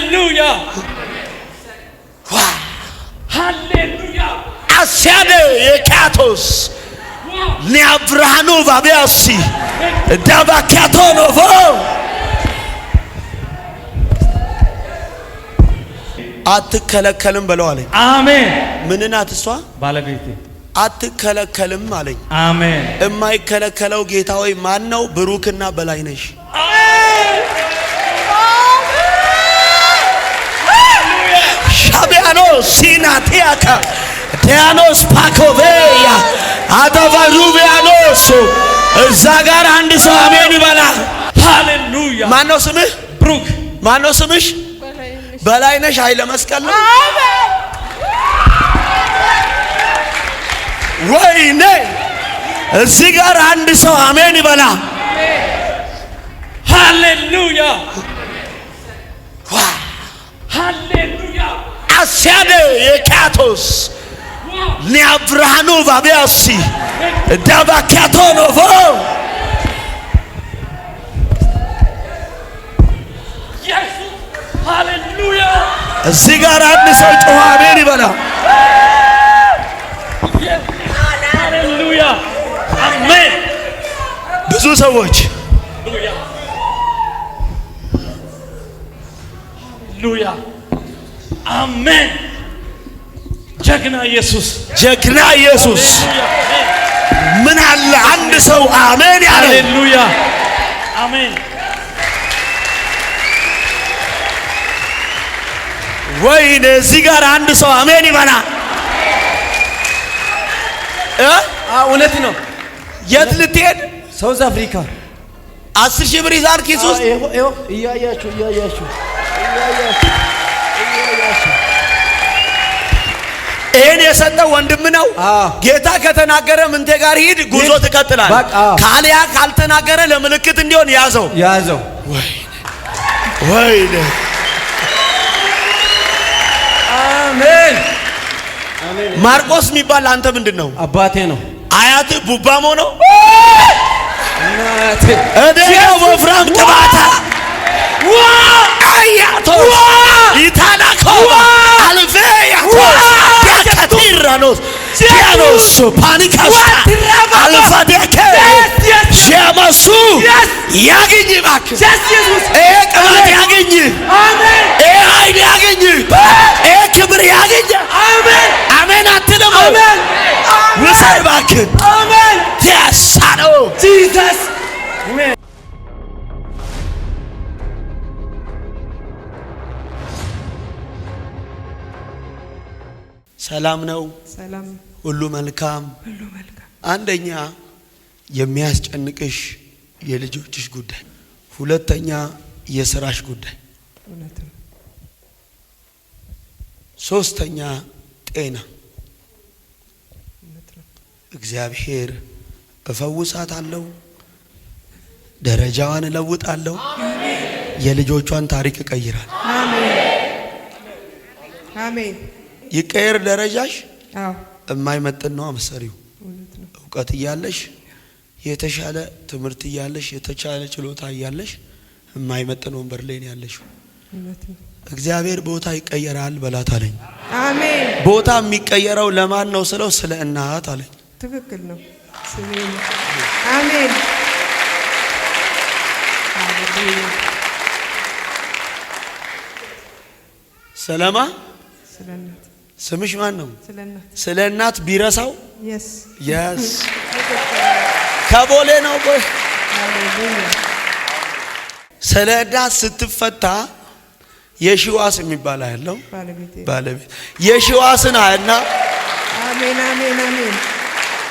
ሃሌሉያ ሃሌሉያ አሲያደ የካቶስ ኒያብራኑ ባቢያሲ ዳባካቶ ኖቮ አትከለከልም በለው አለኝ። አሜን። ምን ናት እሷ? ባለቤቴ። አትከለከልም አለኝ። አሜን። የማይከለከለው ጌታ ሆይ ማን ነው? ብሩክና በላይነሽ። ሻቢያኖ ሲናቲያካ ዲያኖስ ፓኮቬያ አዳቫሩቢያኖስ እዛ ጋር አንድ ሰው አሜን ይበላል። ሃሌሉያ። ማን ነው ስምህ? ብሩክ። ማን ነው ስምሽ? በላይነሽ ኃይለ መስቀል ነው። ወይኔ እዚህ ጋር አንድ ሰው አሜን ይበላ። ሃሌሉያ ሃሌሉያ አሲያደ የካቶስ ኒያብራኑ ባቢያሲ ዳባካቶ ኖቮ ሃሌሉያ እዚህ ጋር አንድ ሰው ጮኸ አሜን ይበላ። ሃሌሉያ አሜን። ብዙ ሰዎች ሃሌሉያ አሜን። ጀግና ኢየሱስ፣ ጀግና ኢየሱስ። ምን አለ አንድ ሰው አሜን ያለ? ሃሌሉያ አሜን። ወይኔ እዚህ ጋር አንድ ሰው አሜን ይበላ። እውነት ነው። የት ልትሄድ? ሳውዝ አፍሪካ 10,000 ብር ይዛል ኪስ ውስጥ። እያያችሁ ይሄን የሰጠው ወንድም ነው። ጌታ ከተናገረ ምንቴ ጋር ሂድ፣ ጉዞ ትቀጥላል። ካሊያ ካልተናገረ ለምልክት እንዲሆን ያዘው። ወይኔ አሜን። ማርቆስ የሚባል አንተ ምንድን ነው? አባቴ ነው። አያት ቡባሞ ነው። እናቴ እኔ ወፍራም ቅባታ አያቶ ይታናኮ አልቬያ ያከቲራኖስ ዲያኖስ ፓኒካስ አልፋዴከ ሸማሱ ያገኝ ባክ ቅባት ያገኝ፣ ኃይል ያገኝ፣ ክብር ያገኝ። አሜን አትልም? ውሰድ እባክህ። ያሳነው ጂሰስ ሰላም ነው። ሁሉ መልካም። አንደኛ የሚያስጨንቅሽ የልጆችሽ ጉዳይ፣ ሁለተኛ የስራሽ ጉዳይ፣ ሶስተኛ ጤና። እግዚአብሔር እፈውሳታለሁ፣ ደረጃዋን እለውጣለሁ፣ የልጆቿን ታሪክ እቀይራለሁ። አሜን። ይቀየር ደረጃሽ። የማይመጥን ነው መሰሪው። እውቀት እያለሽ የተሻለ ትምህርት እያለሽ የተሻለ ችሎታ እያለሽ የማይመጥን ወንበር ላይ ነው ያለሽ። እግዚአብሔር ቦታ ይቀየራል በላት አለኝ። አሜን። ቦታ የሚቀየረው ለማን ነው ስለው ስለ እናት አለኝ። ትክክል ነው። አሜን። ሰላማ ስለናት ስምሽ ማን ነው? ስለ እናት ቢረሳው የስ ከቦሌ ነው። ቆይ ስለ እናት ስትፈታ የሺዋስ የሚባል ያለው ባለቤት የሺዋስን አይና አሜን አሜን አሜን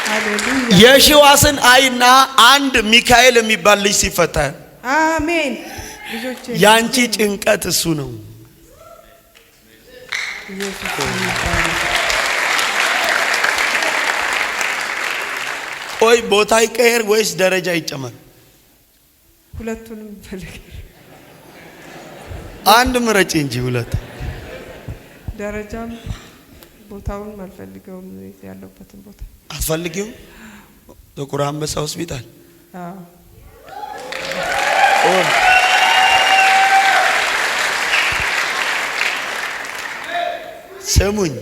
ሃሌሉያ የሺዋስን አይና አንድ ሚካኤል የሚባል ልጅ ሲፈታ አሜን። ያንቺ ጭንቀት እሱ ነው። ቆይ ቦታ ይቀየር ወይስ ደረጃ ይጨመር? ሁለቱንም ፈልግ። አንድ ምረጭ እንጂ ሁለት። ደረጃም ቦታውን አልፈልገውም። ያለበትን ቦታ አትፈልጊው? ጥቁር አንበሳ ሆስፒታል ስሙኝ፣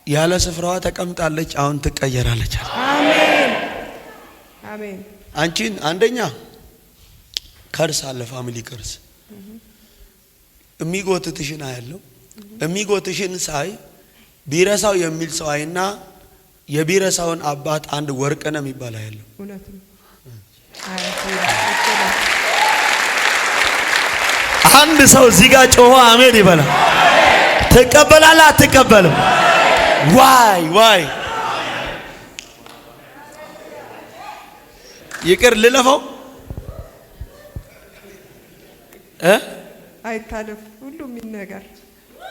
ያለ ስፍራዋ ተቀምጣለች፣ አሁን ትቀየራለች። አሜን አሜን። አንቺን አንደኛ ከርስ አለ፣ ፋሚሊ ከርስ የሚጎትትሽን አያለው። የሚጎትሽን ሳይ ቢረሳው የሚል ሰው አይና የቢረሳውን አባት አንድ ወርቅነህ የሚባል አያለው። እውነት ነው። አንድ ሰው እዚህ ጋር ጮሆ አሜን ይበላል። ትቀበላለህ አትቀበልም? ዋይ ይቅር ልለፈው አይታለፍ ሁሉም ይነገር።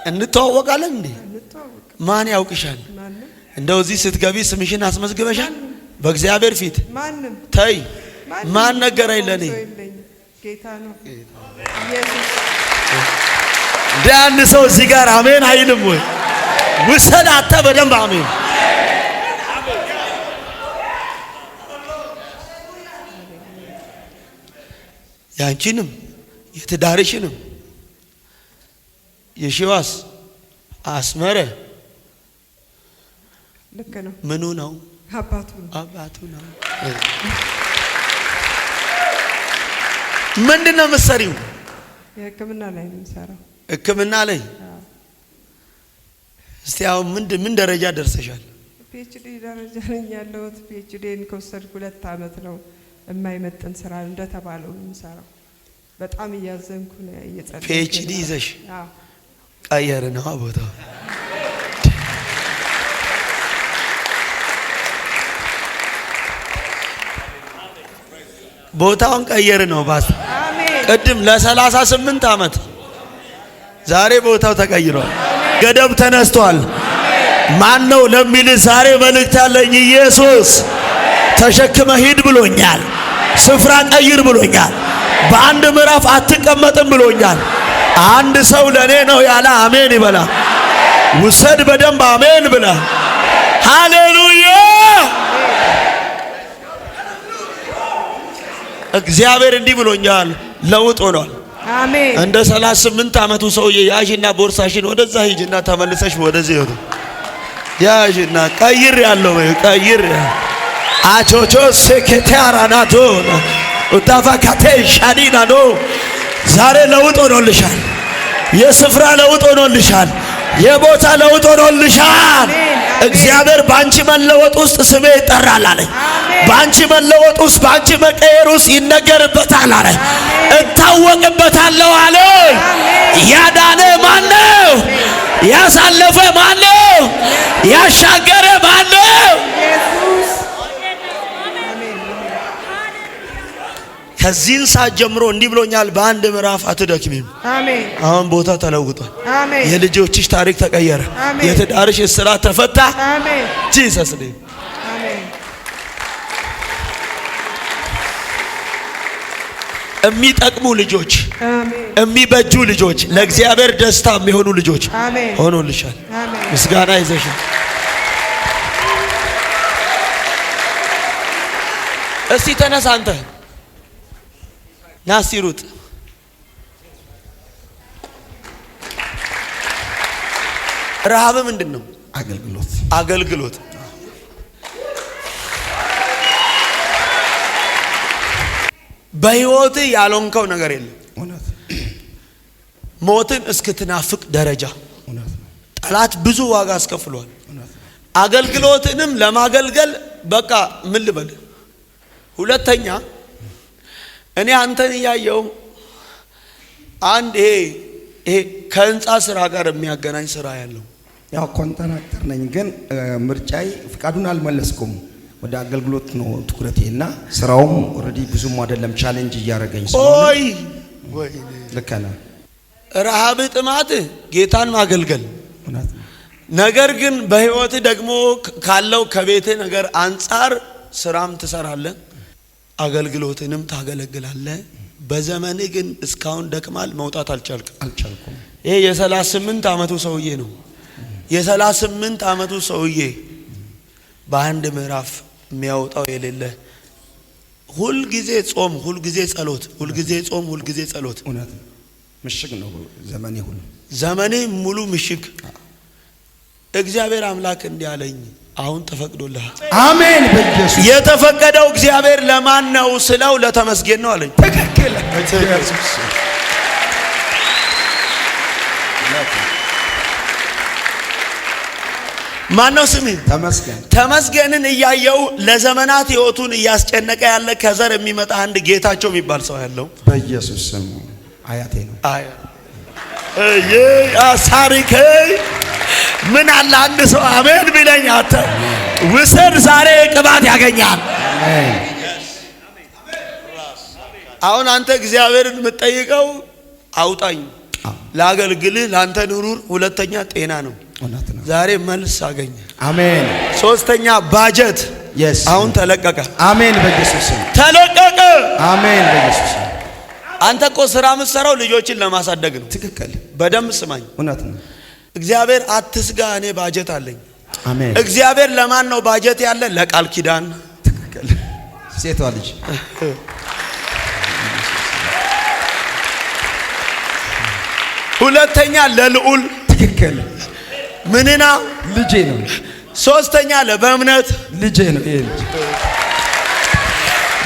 እንተዋወቃለን እንዴ? እንተዋወቅ። ማን ያውቅሻል? ማንም እንደው እዚህ ስትገቢ ስምሽን አስመዝግበሻል? በእግዚአብሔር ፊት ማንም ተይ። ማን ነገረኝ? ለኔ ጌታ ነው ኢየሱስ። እንደ አንድ ሰው እዚህ ጋር አሜን አይልም ወይ? ውሰድ አተ በደንብ አሜን። ያንቺንም የትዳርሽንም የሺዋስ አስመረ ልክ ነው። ምኑ ነው? አባቱ ነው። ምንድነው የምትሰሪው? የሕክምና ላይ ነው የምሰራው። ሕክምና ላይ እስቲ አሁን ምን ደረጃ ደርሰሻል? ፒኤችዲ ደረጃ ነኝ ያለሁት። ፒኤችዲን ከወሰድኩ 2 ዓመት ነው። የማይመጥን ስራ እንደተባለው ነው የምሰራው። በጣም እያዘንኩ ነው እየጸለይኩ። ፒኤችዲ ይዘሽ ቀየር ነው ቦታው። ቦታውን ቀየር ነው ባስ። ቅድም ለ38 ዓመት ዛሬ ቦታው ተቀይሯል። ገደብ ተነስቷል። ማን ነው ለሚል ዛሬ መልእክት ያለኝ ኢየሱስ ተሸክመ ሂድ ብሎኛል። ስፍራ ቀይር ብሎኛል። በአንድ ምዕራፍ አትቀመጥም ብሎኛል። አንድ ሰው ለኔ ነው ያለ አሜን ይበላ። ውሰድ በደንብ አሜን ብላ። ሃሌሉያ። እግዚአብሔር እንዲህ ብሎኛል። ለውጥ ሆኗል። አሜን። እንደ 38 ዓመቱ ሰውዬ ያዥና ቦርሳሽን ወደዛ ሂጅና ተመልሰሽ ወደዚህ ይወጡ። ያዥና ቀይር ያለው ቀይር አቾቾ ሴኬታራናቶ ኡታፋካቴ ሻዲናዶ ዛሬ ለውጥ ሆኖልሻል። የስፍራ ለውጥ ሆኖልሻል። የቦታ ለውጥ ሆኖልሻል። እግዚአብሔር ባንቺ መለወጥ ውስጥ ስሜ ይጠራል አለ። ባንቺ መለወጥ ውስጥ ባንቺ መቀየር ውስጥ ይነገርበታል አለ። እታወቅበታለሁ አለ። ያዳነ ማን ነው? ያሳለፈ ማን ነው? ያሻገረ ማን ነው? ከዚህን ሰዓት ጀምሮ እንዲህ ብሎኛል። በአንድ ምዕራፍ አትደክሚም። አሜን። አሁን ቦታ ተለውጧል። አሜን። የልጆችሽ ታሪክ ተቀየረ። የትዳርሽ እስራት ተፈታ። አሜን። ጂሰስ ኔም አሜን። የሚጠቅሙ ልጆች፣ አሜን። የሚበጁ ልጆች፣ ለእግዚአብሔር ደስታ የሚሆኑ ልጆች ሆኖልሻል። አሜን። ምስጋና ይዘሽ እስቲ ተነሳ አንተ ናሲሩት ረሃብ ምንድን ነው? አገልግሎት። በህይወት ያልሆንከው ነገር የለም። ሞትን እስክትናፍቅ ደረጃ ጠላት ብዙ ዋጋ አስከፍሏል። አገልግሎትንም ለማገልገል በቃ ምን ልበል። ሁለተኛ እኔ አንተን እያየው አንድ ይሄ ከህንፃ ስራ ጋር የሚያገናኝ ስራ ያለው ያው ኮንትራክተር ነኝ፣ ግን ምርጫይ ፍቃዱን አልመለስኩም። ወደ አገልግሎት ነው ትኩረቴና ስራውም ኦሬዲ ብዙም አይደለም። ቻሌንጅ እያደረገኝ ስለሆነ ወይ ልክ ነህ። ረሃብ ጥማት ጌታን ማገልገል ነገር ግን በህይወት ደግሞ ካለው ከቤት ነገር አንፃር ስራም ትሰራለህ፣ አገልግሎትንም ታገለግላለህ። በዘመን ግን እስካሁን ደክማል፣ መውጣት አልቻልኩም። ይሄ የ38 ዓመቱ ሰውዬ ነው። የ38 ዓመቱ ሰውዬ በአንድ ምዕራፍ የሚያወጣው የሌለ ሁል ጊዜ ጾም፣ ሁል ጊዜ ጸሎት፣ ሁል ጊዜ ጾም፣ ሁል ጊዜ ጸሎት። ምሽግ ነው ዘመኔ ሁሉ ዘመኔ ሙሉ ምሽግ። እግዚአብሔር አምላክ እንዲህ አለኝ፣ አሁን ተፈቅዶልሃል። አሜን። በኢየሱስ የተፈቀደው እግዚአብሔር ለማን ነው ስለው ለተመስገን ነው አለኝ። ትክክል። ማን ነው ስሜ? ተመስገን። ተመስገንን እያየው ለዘመናት ህይወቱን እያስጨነቀ ያለ ከዘር የሚመጣ አንድ ጌታቸው የሚባል ሰው ያለው በኢየሱስ ስም አያቴ ነው። አሳሪከ ምን አለ አንድ ሰው አሜን ቢለኝ፣ አተ ውሰድ ዛሬ ቅባት ያገኛል። አሁን አንተ እግዚአብሔርን የምትጠይቀው አውጣኝ፣ ላገልግልህ፣ ላንተ ኑሩር፣ ሁለተኛ ጤና ነው። ዛሬ መልስ አገኘ። አሜን። ሶስተኛ ባጀት አሁን ተለቀቀ። አሜን። በኢየሱስ ስም ተለቀቀ። አሜን። በኢየሱስ ስም አንተ እኮ ስራ የምትሰራው ልጆችን ለማሳደግ ነው። ትክክል። በደንብ ስማኝ። እውነት ነው። እግዚአብሔር አትስጋ፣ እኔ ባጀት አለኝ። አሜን። እግዚአብሔር ለማን ነው ባጀት ያለ? ለቃል ኪዳን። ትክክል። ሴቷ ልጅ ሁለተኛ ለልዑል። ትክክል። ምንና ልጄ ነው። ሶስተኛ ለበእምነት ልጄ ነው። ይሄ ልጅ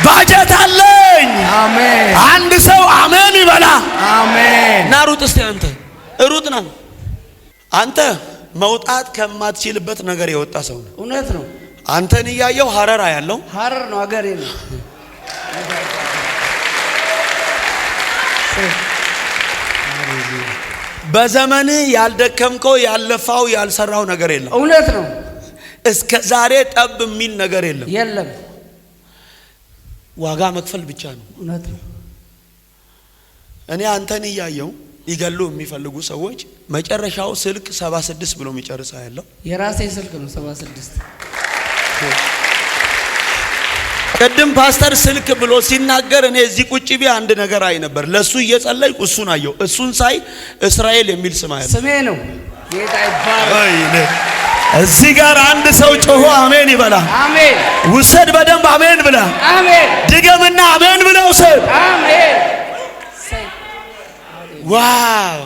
ባጀት አለኝ። አሜን። አንድ ሰው አሜን ይበላ። አሜን። ና ሩጥ እስቲ አንተ ሩጥ ና። አንተ መውጣት ከማትችልበት ነገር የወጣ ሰው ነው። እውነት ነው። አንተን እያየው ሐረር ያለው ሐረር ነው አገሬ ነው። በዘመን ያልደከምከው ያልለፋው ያልሰራው ነገር የለም። እውነት ነው። እስከ ዛሬ ጠብ የሚል ነገር የለም። የለም። ዋጋ መክፈል ብቻ ነው። እውነት ነው። እኔ አንተን እያየው ሊገሉ የሚፈልጉ ሰዎች መጨረሻው ስልክ 76 ብሎ የሚጨርሳ ያለው የራሴ ስልክ ነው 76። ቅድም ፓስተር ስልክ ብሎ ሲናገር እኔ እዚህ ቁጭ ቢ አንድ ነገር አይ ነበር። ለሱ እየጸለይኩ እሱን አየው። እሱን ሳይ እስራኤል የሚል ስም አለ። ስሜ ነው። ጌታ ይባረክ። እዚህ ጋር አንድ ሰው ጮሆ አሜን ይበላ። አሜን። ውሰድ በደንብ አሜን ብላ። አሜን። ድገምና አሜን ብለው ውሰድ። አሜን። ዋው!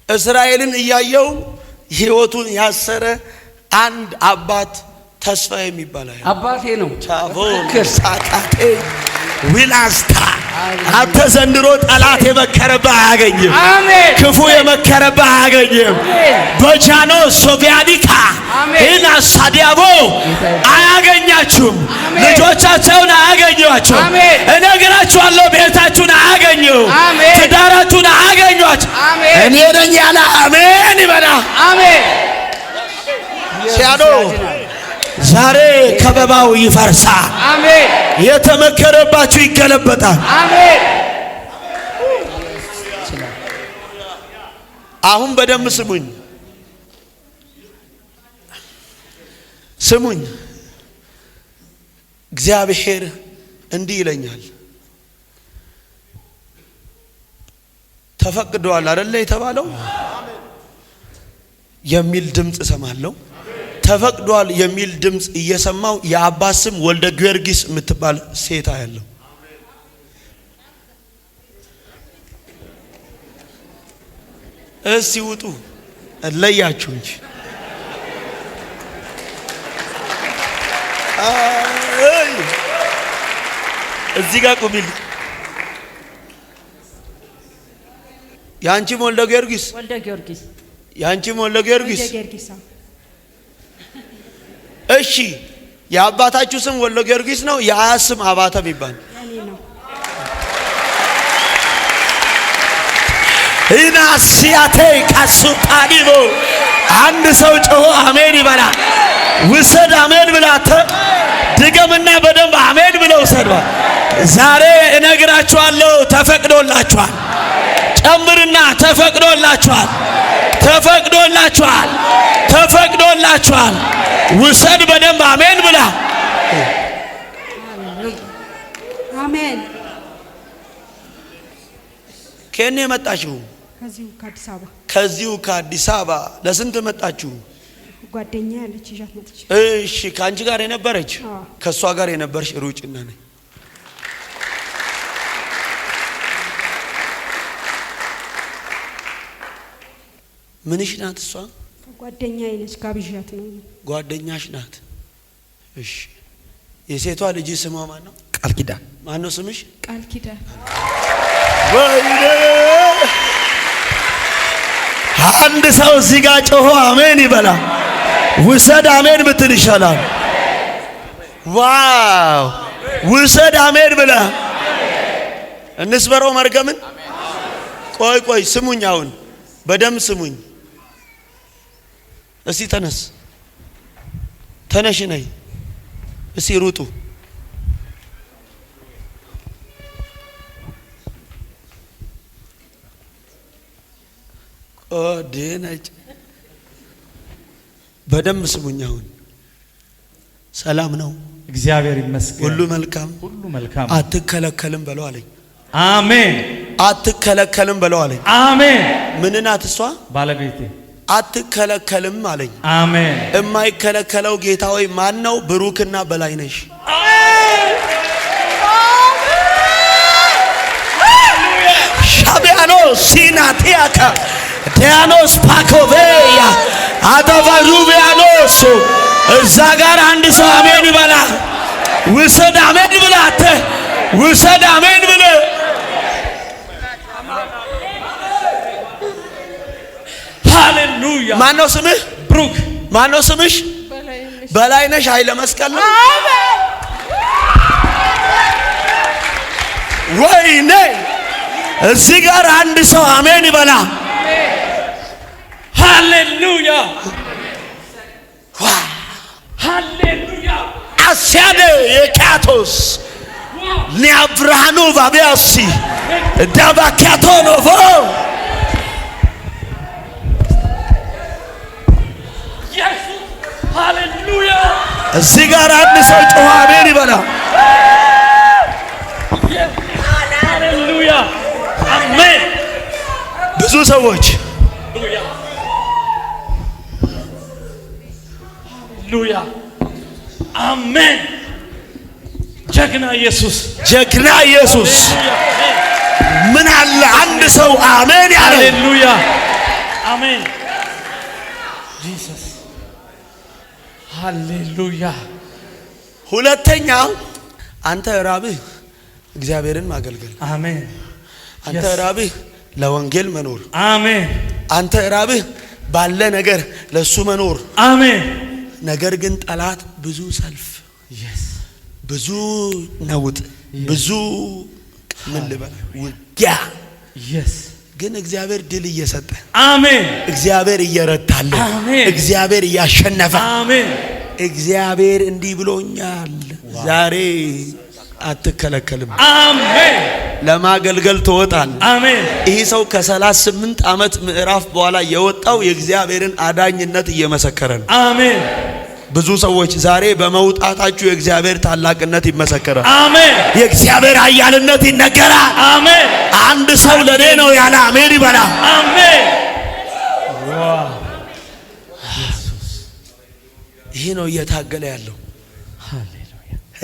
እስራኤልን እያየው ህይወቱን ያሰረ አንድ አባት ተስፋ የሚባል አባቴ ነው። ቻቮን ሳካቴ ዊላስታ አንተ ዘንድሮ ጠላት የመከረብህ አያገኝም። አሜን። ክፉ የመከረብህ አያገኝም። በጃኖ ሶቪያኒካ ኢና ሳዲያቦ አያገኛችሁም። ልጆቻቸውን አያገኟቸውም። እነግራችኋለሁ፣ ቤታችሁን አያገኙም። ትዳራችሁን አያገኟቸው። እኔ ነኝ ያለ አሜን ይበላ። አሜን። ሲያዶ ዛሬ ከበባው ይፈርሳል። አሜን። የተመከረባችሁ ይገለበጣል። አሜን። አሁን በደንብ ስሙኝ ስሙኝ። እግዚአብሔር እንዲህ ይለኛል፣ ተፈቅዷል አይደለ የተባለው የሚል ድምጽ እሰማለሁ። ተፈቅዷል የሚል ድምጽ እየሰማው የአባት ስም ወልደ ጊዮርጊስ የምትባል ሴት ያለው እስቲ ውጡ ለያችሁ እንጂ እዚህ ጋር ቁሚል። ያንቺም ወልደ ጊዮርጊስ ያንቺም ወልደ ጊዮርጊስ። እሺ የአባታችሁ ስም ወልደ ጊዮርጊስ ነው። የአያት ስም አባተ ይባል ኢናሲያቴ ካሱጣዲቦ አንድ ሰው ጮሆ አሜን ይበላ። ውሰድ አሜን ብላተ ድገምና በደንብ አሜን ብለው ሰድባ። ዛሬ እነግራችኋለሁ ተፈቅዶላችኋል። ጨምርና ተፈቅዶላችኋል፣ ተፈቅዶላችኋል፣ ተፈቅዶላችኋል። ውሰድ በደንብ አሜን ብላ። አሜን። ከኔ መጣችሁ? ከዚሁ ከአዲስ አበባ። ከዚሁ ከአዲስ አበባ። ለስንት መጣችሁ? ጓደኛ ያለች ይዣት መጥቼ። እሺ ከአንቺ ጋር የነበረች ከሷ ጋር የነበርሽ ሩጭና ነኝ። ምንሽ ናት እሷ? ጓደኛዬ ነች፣ ጋብዣት ነው። ጓደኛሽ ናት? እሺ የሴቷ ልጅ ስሟ ማን ነው? ቃል ኪዳን። ማን ነው ስምሽ? ቃል ኪዳን። ወይኔ አንድ ሰው እዚህ ጋር ጮሆ አሜን ይበላ። ውሰድ አሜን ብትል ይሻላል። ዋው ውሰድ አሜን ብላ እንስበረው መርገምን። ቆይ ስሙኝ፣ አሁን በደም ስሙኝ። እስቲ ተነሽ ነይ። እስቲ ሩጡ። ኦዴነጭ በደም ስሙኝ። አሁን ሰላም ነው? እግዚአብሔር ይመስገን። ሁሉ መልካም፣ ሁሉ መልካም። አትከለከልም በለው አለኝ። አሜን። አትከለከልም በለው አለኝ። አሜን። ምን ናት እሷ? ባለቤቴ። አትከለከልም አለኝ። አሜን። የማይከለከለው ጌታ ሆይ ማን ነው? ብሩክና በላይነሽ። ሻቢያኖ ሲናቲያካ ዲያኖስ ፓኮቬያ አዳቫሩቢያኖስ። እዛ ጋር አንድ ሰው አሜን ይበላ። ውሰድ አሜን ብላ። አተ ውሰድ አሜን ብለ። ሃሌሉያ። ማን ነው ስምህ? ብሩክ። ማን ነው ስምሽ? በላይነሽ ኃይለ መስቀል ነው። ወይኔ እዚህ ጋር አንድ ሰው አሜን ይበላ። ሃሌሉያ ሃሌሉያ። አሲያደ የካቶስ ኒያብራኑ ባቢያሲ ዳባካቶ ኖቮ ኢየሱስ ሃሌሉያ። እዚህ ጋር አንድ ሰው ጮኸ አሜን ይበላ። ሃሌሉያ አሜን። ብዙ ሰዎች ሃሌሉያ አሜን። ጀግና ኢየሱስ፣ ጀግና ኢየሱስ። ምን አለ አንድ ሰው አሜን ያለ? ሃሌሉያ አሜን። ጂሰስ ሃሌሉያ። ሁለተኛው አንተ ራብህ እግዚአብሔርን ማገልገል። አሜን። አንተ ራብህ ለወንጌል መኖር። አሜን። አንተ ራብህ ባለ ነገር ለሱ መኖር። አሜን። ነገር ግን ጠላት ብዙ ሰልፍ፣ ብዙ ነውጥ፣ ብዙ ምን ልበል ውጊያ፣ ግን እግዚአብሔር ድል እየሰጠ አሜን። እግዚአብሔር እየረታለ አሜን። እግዚአብሔር እያሸነፈ አሜን። እግዚአብሔር እንዲህ ብሎኛል ዛሬ አትከለከልም። አሜን። ለማገልገል ትወጣል። አሜን። ይህ ሰው ከ38 ዓመት ምዕራፍ በኋላ የወጣው የእግዚአብሔርን አዳኝነት እየመሰከረ ነው። አሜን። ብዙ ሰዎች ዛሬ በመውጣታችሁ የእግዚአብሔር ታላቅነት ይመሰከራል። አሜን። የእግዚአብሔር ኃያልነት ይነገራል። አሜን። አንድ ሰው ለኔ ነው ያለ አሜን ይበላ። አሜን። ይህ ነው እየታገለ ያለው።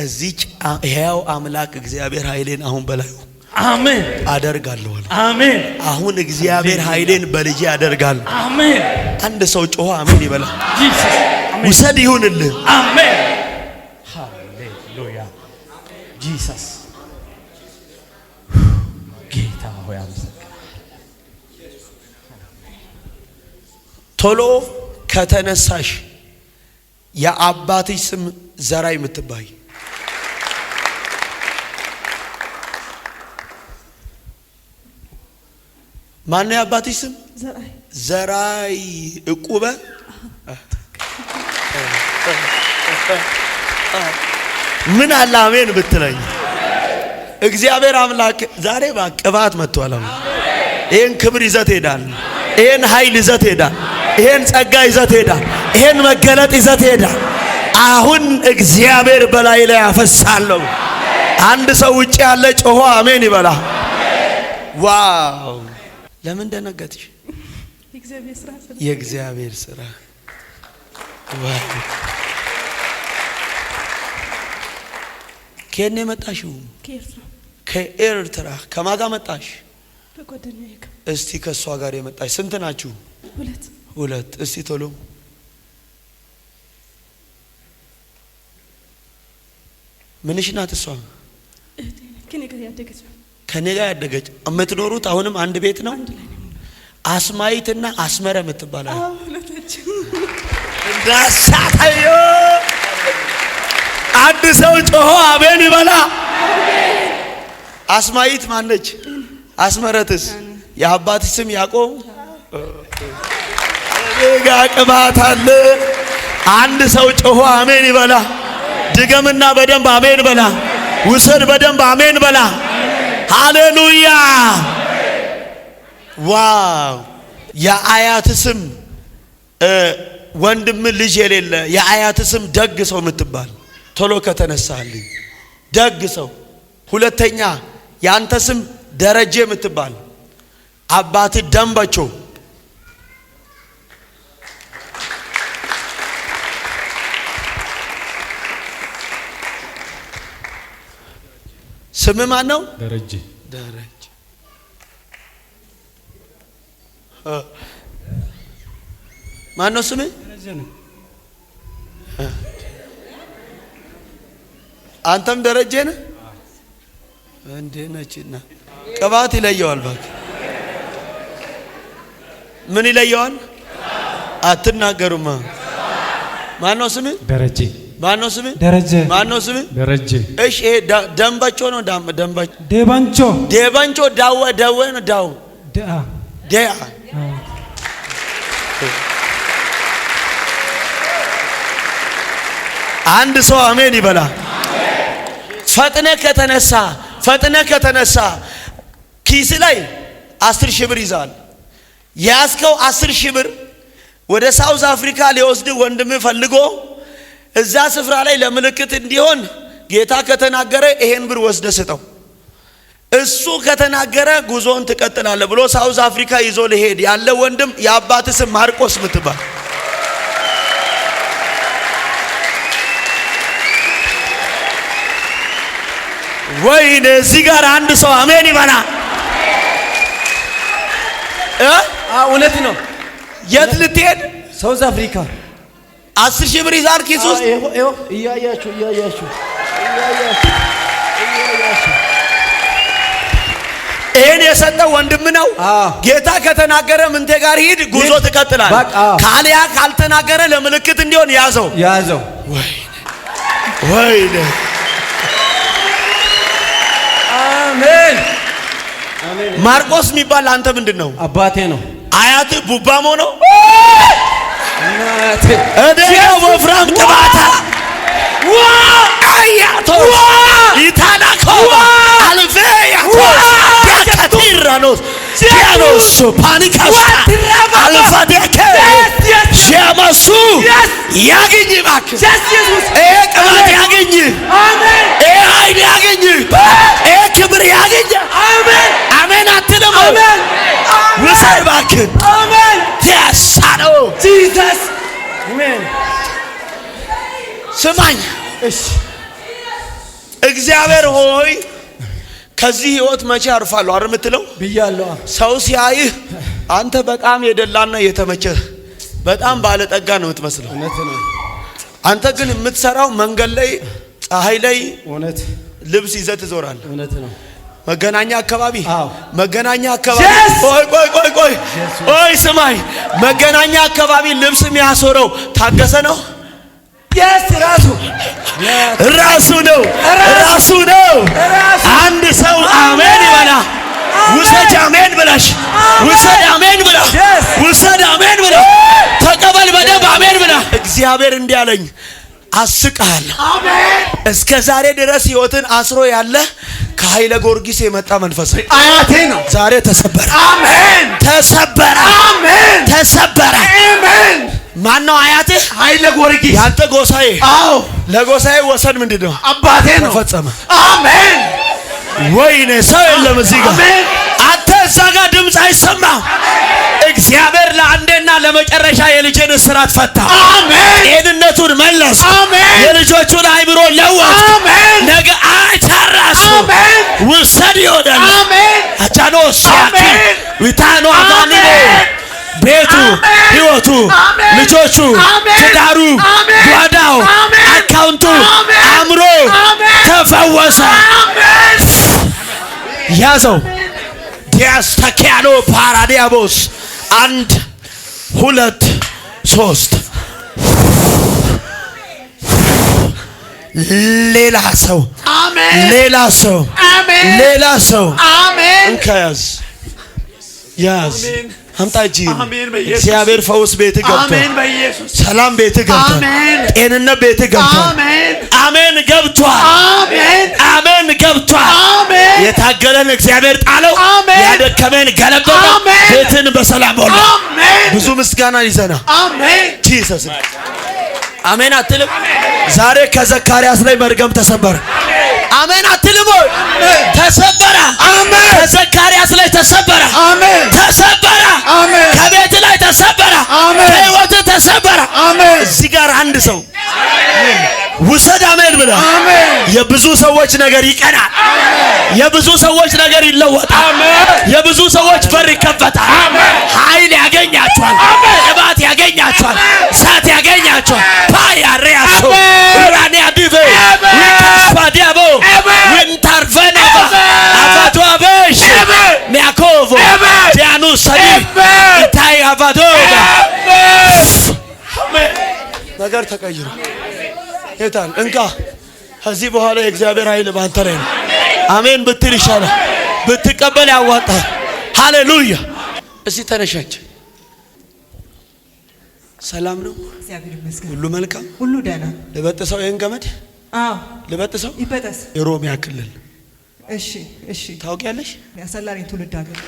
እዚች ሕያው አምላክ እግዚአብሔር ኃይሌን አሁን በላዩ አሜን አደርጋለሁ። አሜን። አሁን እግዚአብሔር ኃይሌን በልጄ ያደርጋል። አሜን። አንድ ሰው ጮኸ አሜን ይበላ። ውሰድ ይሁንልህ። አሜን። ሃሌሉያ ጂሰስ። ጌታ ሆይ ቶሎ ከተነሳሽ የአባትሽ ስም ዘራ የምትባይ ማን ነው? የአባትሽ ስም ዘራይ እቁበ። ምን አለ አሜን ብትለኝ። እግዚአብሔር አምላክ ዛሬ በቅባት መጥቷል። ይሄን ክብር ይዘት ሄዳል። ይሄን ኃይል ይዘት ሄዳል። ይሄን ጸጋ ይዘት ሄዳል። ይሄን መገለጥ ይዘት ሄዳል። አሁን እግዚአብሔር በላይ ላይ ያፈሳለሁ። አንድ ሰው ውጪ ያለ ጮሆ አሜን ይበላ። ዋው! ለምን ደነገጥሽ? የእግዚአብሔር ስራ ከኔ መጣሽው? ከኤርትራ ከኤርትራ። ከማን ጋር መጣሽ? በጓደኛዬ ጋር። እስቲ ከሷ ጋር የመጣሽ ስንት ናችሁ? ሁለት። እስቲ ቶሎ ምንሽ ናት እሷ? ከኔ ጋር ያደገች። ከኔ ጋር ያደገች። የምትኖሩት አሁንም አንድ ቤት ነው? አስማይትና አስመረ የምትባላል። እንዳሳታዮ አንድ ሰው ጮሆ አሜን ይበላ። አስማይት ማነች? አስመረትስ? የአባትሽ ስም ያዕቆብ? ጋ ቅባት አለ። አንድ ሰው ጮሆ አሜን ይበላ። ድገምና በደንብ አሜን በላ። ውሰድ በደንብ አሜን በላ። ሃሌሉያ። ዋው! የአያት ስም ወንድም ልጅ የሌለ የአያት ስም ደግ ሰው የምትባል ቶሎ ከተነሳልኝ ደግ ሰው። ሁለተኛ ያንተ ስም ደረጀ የምትባል አባት ደንበቾ። ስም ማን ነው? ደረጀ። ማን ነው ስም? አንተም ደረጀ ነህ? እንዴ ነችና ቅባት ይለየዋል። እባክህ ምን ይለየዋል? አትናገሩማ። ማን ነው ስም? ደረጀ። ማን ነው ስም? ደረጀ። ማን ነው ስም? ደረጀ። እሺ ይሄ ደንበቾ ነው? ደንበቾ ደባንቾ። ደባንቾ ዳወ ነው? ዳው ዴአ አንድ ሰው አሜን ይበላ። ፈጥነ ከተነሳ ኪስ ላይ 10 ሺህ ብር ይዛል። ያስከው 10 ሺህ ብር ወደ ሳውዝ አፍሪካ ሊወስድ ወንድም ፈልጎ እዛ ስፍራ ላይ ለምልክት እንዲሆን ጌታ ከተናገረ ይሄን ብር ወስደ ስጠው። እሱ ከተናገረ ጉዞን ትቀጥላለህ ብሎ ሳውዝ አፍሪካ ይዞ ሊሄድ ያለ ወንድም የአባት ስም ማርቆስ ምትባል ወይኔ እዚህ ጋር አንድ ሰው አሜን ይበላ። እውነት ነው። የት ልትሄድ? ሳውዝ አፍሪካ 10 ሺህ ብር ይዛል ኪስ ውስጥ። እያያችሁ ይሄን የሰጠው ወንድም ነው። ጌታ ከተናገረ ምንቴ ጋር ሂድ፣ ጉዞ ትቀጥላል። ካሊያ ካልተናገረ ለምልክት እንዲሆን ያዘው። ወይኔ አሜን። ማርቆስ የሚባል አንተ ምንድን ነው? አባቴ ነው። አያት ቡባሞ ነው። እናቴ እዴ ወፍራም ቅባታ አያቶ ይታናኮ አልፌያቶ ያከቲራኖስ ሲያኖስ ፓኒካስ አልፋዴከ ሸማሱ ያገኝ ባክ ቅባት ያገኝ። አሜን። ኃይል ያገኝ። ክብር ያገኝ። አሜን። አሜን አትልም? አሜን። ውሰድ እባክህ። አሜን። ያሳነው ጂሰስ አሜን። ስማኝ እግዚአብሔር ሆይ ከዚህ ህይወት መቼ አርፋለሁ አይደል የምትለው ብያለሁ። ሰው ሲያይህ አንተ በጣም የደላና የተመቸህ በጣም ባለጠጋ ነው የምትመስለው። እውነት ነው። አንተ ግን የምትሰራው መንገድ ላይ ፀሐይ ላይ እውነት ልብስ ይዘህ ትዞራለህ። እውነት ነው። መገናኛ አካባቢ ቆይ ስማኝ፣ መገናኛ አካባቢ ልብስ የሚያሶረው ታገሰ ነው። ራሱ ነው። አንድ ሰው አሜን ይበላ። ውሰድ አሜን ብላሽ። ውሰድ አሜን ብላ። ውሰድ አሜን ብላ። ተቀበል በደንብ አሜን ብላ። እግዚአብሔር እንዲህ አለኝ፣ አስቃለሁ። አሜን። እስከ ዛሬ ድረስ ህይወትን አስሮ ያለ ከኃይለ ጊዮርጊስ የመጣ መንፈስ አያቴ ነው። ዛሬ ተሰበረ። አሜን። ተሰበረ። አሜን። ተሰበረ። አሜን። ማን ነው አያትህ? ኃይለ ጊዮርጊስ። ያንተ ጎሳዬ? አዎ። ለጎሳዬ ወሰን ምንድነው? አባቴ ነው። ተፈጸመ። አሜን። ወይኔ ሰው የለም እዚህ ጋር። አንተ እዛ ጋር ድምፅ አይሰማም። እግዚአብሔር ለአንዴና ለመጨረሻ የልጅን እስራት ፈታ። አሜን። ጤንነቱን መለስ። አሜን። የልጆቹን አይምሮ ለወጥ። አሜን። ነገ አቻራሱ አሜን። ውሰድ ይሆናል። አሜን። አቻኖ ሲያቲ አሜን። ዊታኖ አጋኒኔ ቤቱ፣ ህይወቱ፣ ልጆቹ፣ ትዳሩ፣ ጓዳው፣ አካውንቱ፣ አእምሮ ተፈወሰ። ያዘው ዲያስታኪያኖ ፓራዲያቦስ 1 2 3 ሌላ ሰው አሜን። ሌላ ሰው አሜን። ሌላ ሰው አሜን። እንከያዝ ያዝ አሜን። አምጣ እጅ አሜን። በኢየሱስ እግዚአብሔር ፈውስ ቤት ገብቷል። አሜን። በኢየሱስ ሰላም ቤት ገብቷል። አሜን። ጤንነት ቤት ገብቷል። አሜን። አሜን ገብቷል። አሜን። አሜን ገብቷል። አሜን። የታገለን እግዚአብሔር ጣለው። አሜን። ያደከመን ገለበጠ። አሜን። ቤትን በሰላም ሞላ። አሜን። ብዙ ምስጋና ይዘና አሜን። ጂሰስ አሜን አትልም? ዛሬ ከዘካርያስ ላይ መርገም ተሰበረ። አሜን አትልም? ተሰበረ። አሜን። ከዘካርያስ ላይ ተሰበረ። አሜን። ተሰበረ። አሜን። ከቤት ላይ ተሰበረ። አሜን። ከህይወት ተሰበረ። አሜን። እዚህ ጋር አንድ ሰው ውሰድ አሜን ብለ አሜን። የብዙ ሰዎች ነገር ይቀናል። የብዙ ሰዎች ነገር ይለወጣል። የብዙ ሰዎች በር ይከፈታል። ኃይል ያገኛቸዋል። ቅባት ያገኛቸዋል። እሳት ያገኛቸዋል። ፓያሪያሶ ራኒ አዲቬ ዊካስፓዲያቦ ዊንታርቨነባ አቫቶ አበሽ ሚያኮቮ ዲያኑ ሰዲ ኢታይ አቫዶጋ ነገር ተቀይሮ የታል እንካ። ከዚህ በኋላ የእግዚአብሔር ኃይል ባንተ ላይ ነው። አሜን ብትል ይሻላል። ብትቀበል ያዋጣል። ሃሌሉያ። እዚህ ተነሻች። ሰላም ነው? እግዚአብሔር ይመስገን። ሁሉ መልካም፣ ሁሉ ደህና። ልበጥሰው ይሄን ገመድ አዎ፣ ልበጥሰው። ይበጠስ። የኦሮሚያ ክልል እሺ፣ እሺ። ታውቂያለሽ? ያሰላኝ ትውልድ ሀገር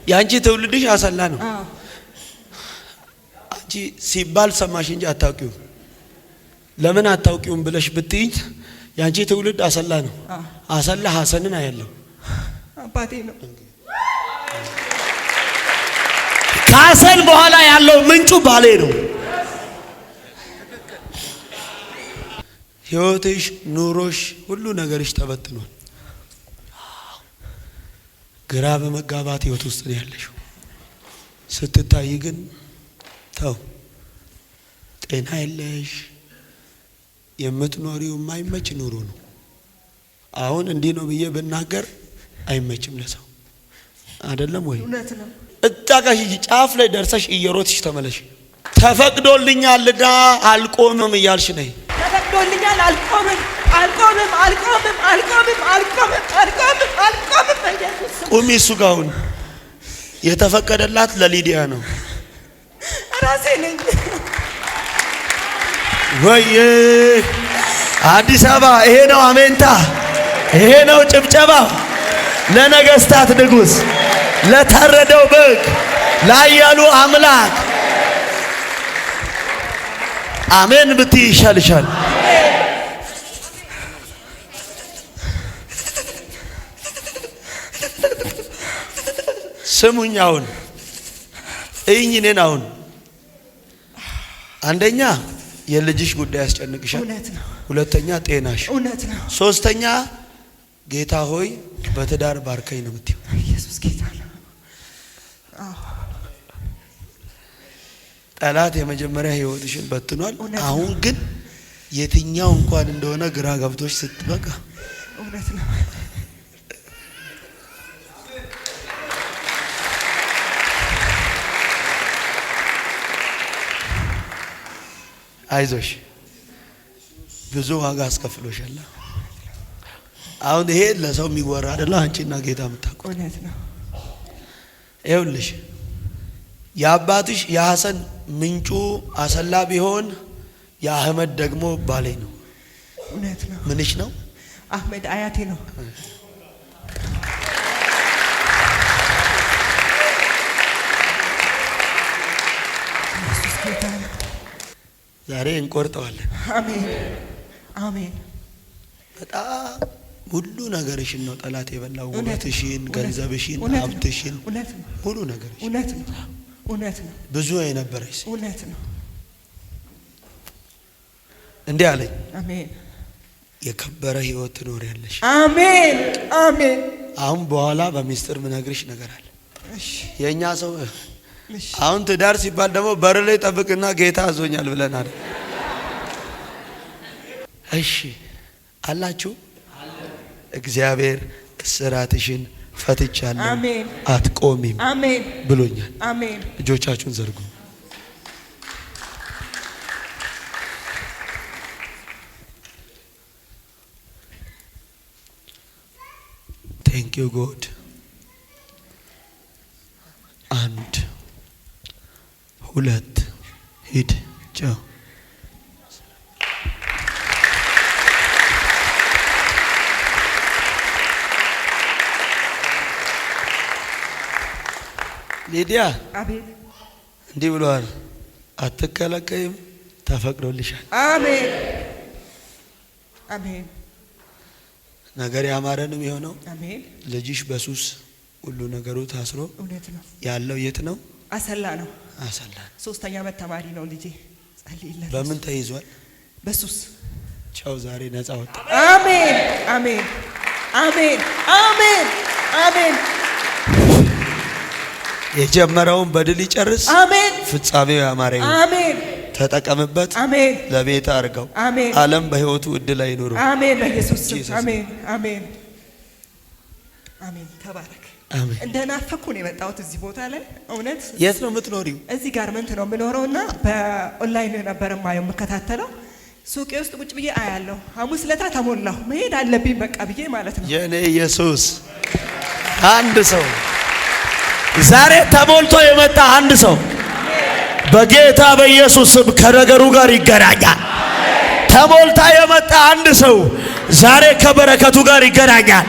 ያንቺ ትውልድሽ አሰላ ነው። አዎ። አንቺ ሲባል ሰማሽ እንጂ አታውቂውም። ለምን አታውቂውም ብለሽ ብትይኝ ያንቺ ትውልድ አሰላ ነው። አሰላ ሐሰንን አያለው አባቴ ነው። ከሐሰን በኋላ ያለው ምንጩ ባሌ ነው። ህይወትሽ፣ ኑሮሽ፣ ሁሉ ነገርሽ ተበትኗል። ግራ በመጋባት ህይወት ውስጥ ነው ያለሽው። ስትታይ ግን ተው ጤና የለሽ። የምትኖሪው የማይመች ኑሮ ነው። አሁን እንዲህ ነው ብዬ ብናገር አይመችም ለሰው አይደለም ወይ? እውነት ነው። እጣቃሽ ጫፍ ላይ ደርሰሽ እየሮጥሽ ተመለሽ። ተፈቅዶልኛልና አልቆምም እያልሽ ነይ። ተፈቅዶልኛል፣ አልቆምም፣ አልቆምም፣ አልቆምም፣ አልቆምም፣ አልቆምም፣ አልቆምም፣ አልቆምም። በኢየሱስ ቁሚ። እሱ ጋር አሁን የተፈቀደላት ለሊዲያ ነው። ራሴ ነኝ። ወይ አዲስ አበባ ይሄ ነው አሜንታ፣ ይሄ ነው ጭብጨባ። ለነገስታት ንጉስ፣ ለታረደው በግ፣ ላያሉ አምላክ አሜን ብትይ ይሻልሻል። ስሙኝ አሁን እይኝ እኔን አሁን አንደኛ የልጅሽ ጉዳይ ያስጨንቅሻል። እውነት ነው። ሁለተኛ ጤናሽ፣ እውነት ነው። ሶስተኛ ጌታ ሆይ በትዳር ባርከኝ ነው የምትይው። ኢየሱስ ጌታ ነው። አዎ። ጠላት የመጀመሪያ ህይወትሽን በትኗል። እውነት ነው። አሁን ግን የትኛው እንኳን እንደሆነ ግራ ገብቶሽ ስትበቃ እውነት ነው። አይዞሽ፣ ብዙ ዋጋ አስከፍሎሻል። አሁን ይሄ ለሰው የሚወራ አይደለ፣ አንቺና ጌታ የምታውቁት እውነት ነው። ይኸውልሽ የአባትሽ የሐሰን ምንጩ አሰላ ቢሆን የአህመድ ደግሞ ባሌ ነው። እውነት ነው። ምንሽ ነው? አህመድ አያቴ ነው። ኢየሱስ ጌታ ነው። ዛሬ እንቆርጠዋለን። አሜን፣ አሜን። በጣም ሁሉ ነገርሽን ነው ጠላት የበላው። ውበትሽን፣ ገንዘብሽን፣ ሀብትሽን፣ ሁሉ ነገርሽ። እውነት ነው። ብዙ የነበረሽ እውነት ነው። እንዲህ አለኝ። አሜን። የከበረ ህይወት ትኖሪያለሽ። አሜን አሜን። አሁን በኋላ በሚስጥር ምነግርሽ ነገር አለ። እሺ የኛ ሰው አሁን ትዳር ሲባል ደግሞ በር ላይ ጠብቅና ጌታ አዞኛል ብለናል። እሺ አላችሁ። እግዚአብሔር እስራትሽን ፈትቻለሁ አሜን አትቆሚም አሜን ብሎኛል። አሜን። እጆቻችሁን ዘርጉ። Thank you God. አንድ ሁለት ሂድ ቻው። ሊዲያ አቤት። እንዲህ ብሏል፣ አትከለከይም፣ ተፈቅዶልሻል። አሜን አሜን። ነገር ያማረንም የሆነው አሜን። ልጅሽ በሱስ ሁሉ ነገሩ ታስሮ እውነት ነው። ያለው የት ነው? አሰላ ነው። አሰላ። 3ኛ ዓመት ተማሪ ነው ልጄ። ጸልይለት። በምን ተይዟል? በሱስ። ቻው፣ ዛሬ ነፃ ወጣ። አሜን አሜን አሜን አሜን አሜን። የጀመረውን በድል ይጨርስ። አሜን። ፍጻሜው ያማረ ይሁን። አሜን። ተጠቀምበት። አሜን። ለቤት አድርገው። አሜን። ዓለም በህይወቱ እድል አይኑሩ። አሜን። በኢየሱስ ስም አሜን አሜን አሜን። ተባረክ። አሜን። እንደናፈኩ ነው የመጣሁት እዚህ ቦታ ላይ። እውነት የት ነው የምትኖሪው? እዚህ ጋርመንት ነው የምኖረውና በኦንላይን ነበር የማየው የምከታተለው። ሱቄ ውስጥ ቁጭ ብዬ አያለሁ። ሐሙስ ለታ ተሞላሁ። መሄድ አለብኝ በቃ ብዬ ማለት ነው። የኔ ኢየሱስ አንድ ሰው ዛሬ ተሞልቶ የመጣ አንድ ሰው በጌታ በኢየሱስ ስም ከነገሩ ጋር ይገናኛል። ተሞልታ የመጣ አንድ ሰው ዛሬ ከበረከቱ ጋር ይገናኛል።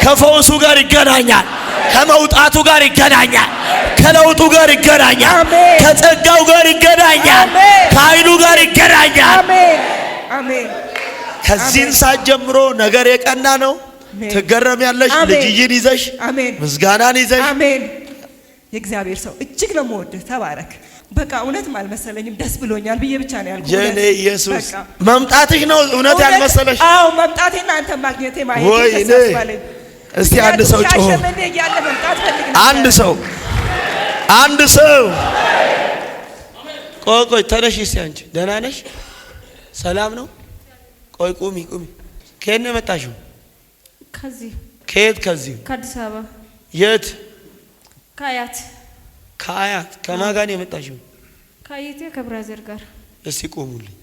ከፈውሱ ጋር ይገናኛል። ከመውጣቱ ጋር ይገናኛል። ከለውጡ ጋር ይገናኛል። ከጸጋው ጋር ይገናኛል። ከኃይሉ ጋር ይገናኛል። አሜን አሜን። ከዚህን ሰዓት ጀምሮ ነገር የቀና ነው። ትገረሚያለሽ። ልጅዬን ይዘሽ ምስጋናን ይዘሽ። አሜን። የእግዚአብሔር ሰው እጅግ ነው የምወድህ። ተባረክ። በቃ እውነትም አልመሰለኝም። ደስ ብሎኛል ብዬ ብቻ ነው ያልኩት። የኔ ኢየሱስ መምጣትሽ ነው እውነት ያልመሰለሽ? አዎ መምጣቴና አንተ ማግኘቴ ማየቴ ተሳስባለኝ። እስቲ አንድ ሰው ጮሆ አንድ ሰው ቆይ ተነሽ። እስቲ አንቺ ደህና ነሽ? ሰላም ነው? ቆይ ቁሚ። ከየት ነው የመጣሽው? ከዚህ። ከየት? ከዚህ ከአዲስ አበባ። የት? ከአያት። ከአያት። ከማን ጋር ነው የመጣሽው? ከአያቴ ከብራዘር ጋር። እስቲ ቆሙልኝ።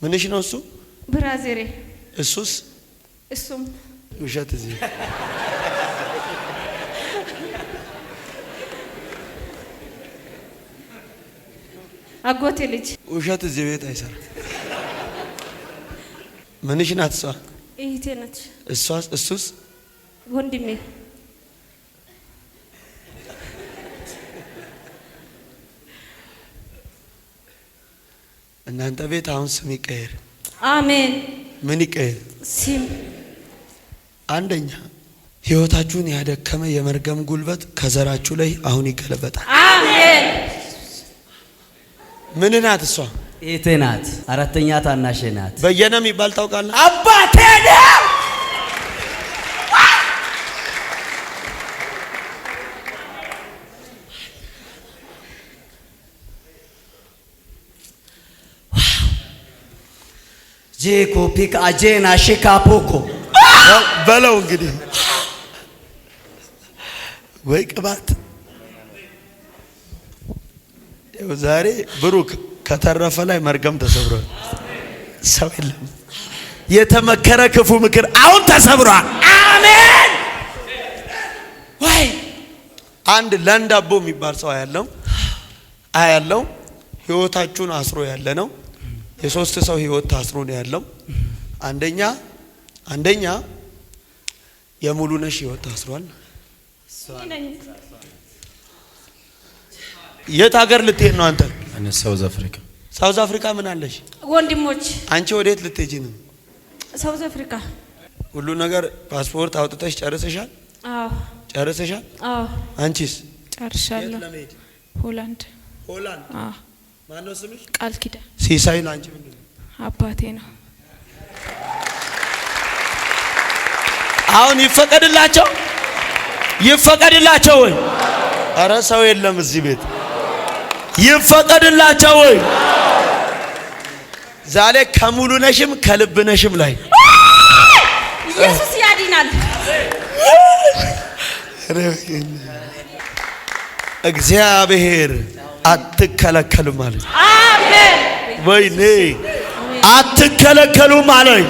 ምንሽ ነው እሱ? ብራዘሬ። እሱስ? እሱም ውሸት። እዚህ አጎቴ ልጅ። ውሸት እዚህ ቤት አይሰራም። ምንሽ ናት እሷ? እህቴ ናት። እሷስ? እሱስ? ወንድሜ። እናንተ ቤት አሁን ስም ይቀየር። አሜን። ምን ይቀየር? ስም። አንደኛ ህይወታችሁን ያደከመ የመርገም ጉልበት ከዘራችሁ ላይ አሁን ይገለበጣል። አሜን። ምን ናት እሷ? እህቴ ናት። 4ኛ ታናሼ ናት። በየነ የሚባል ታውቃለህ? አባቴ ነው። ጄኮ ፒክ አጄና ሺካፖኮ በለው እንግዲህ ወይ ቅባት። ዛሬ ብሩክ ከተረፈ ላይ መርገም ተሰብሯል። ሰው የለም። የተመከረ ክፉ ምክር አሁን ተሰብሯል። አሜን። ወይ አንድ ለንዳቦ የሚባል ሰው አያለው ህይወታችሁን አስሮ ያለ ነው። የሶስት ሰው ህይወት ታስሮ ነው ያለው። አንደኛ የሙሉነሽ ህይወት ታስሯል። የት ሀገር ልትሄድ ነው አንተ? ሳውዝ አፍሪካ። ሳውዝ አፍሪካ ምን አለሽ? ወንድሞች አንቺ ወዴት ልትሄጂ ነው? ሳውዝ አፍሪካ። ሁሉ ነገር ፓስፖርት አውጥተሽ ጨርሰሻል? አዎ ጨርሰሻል? አዎ። አንቺስ? ጨርሻለሁ። ሆላንድ። ሆላንድ። አዎ። ማን ነው ስምሽ? ቃል ኪዳን። ሲሳይ ነው። አንቺ ምንድን ነው? አባቴ ነው። አሁን ይፈቀድላቸው ይፈቀድላቸው ወይ? አረ ሰው የለም እዚህ ቤት። ይፈቀድላቸው ወይ? ዛሬ ከሙሉ ነሽም ከልብ ነሽም ላይ ኢየሱስ ያድናል። እግዚአብሔር አትከለከሉም ማለት። አሜን። ወይኔ አትከለከሉም ማለት።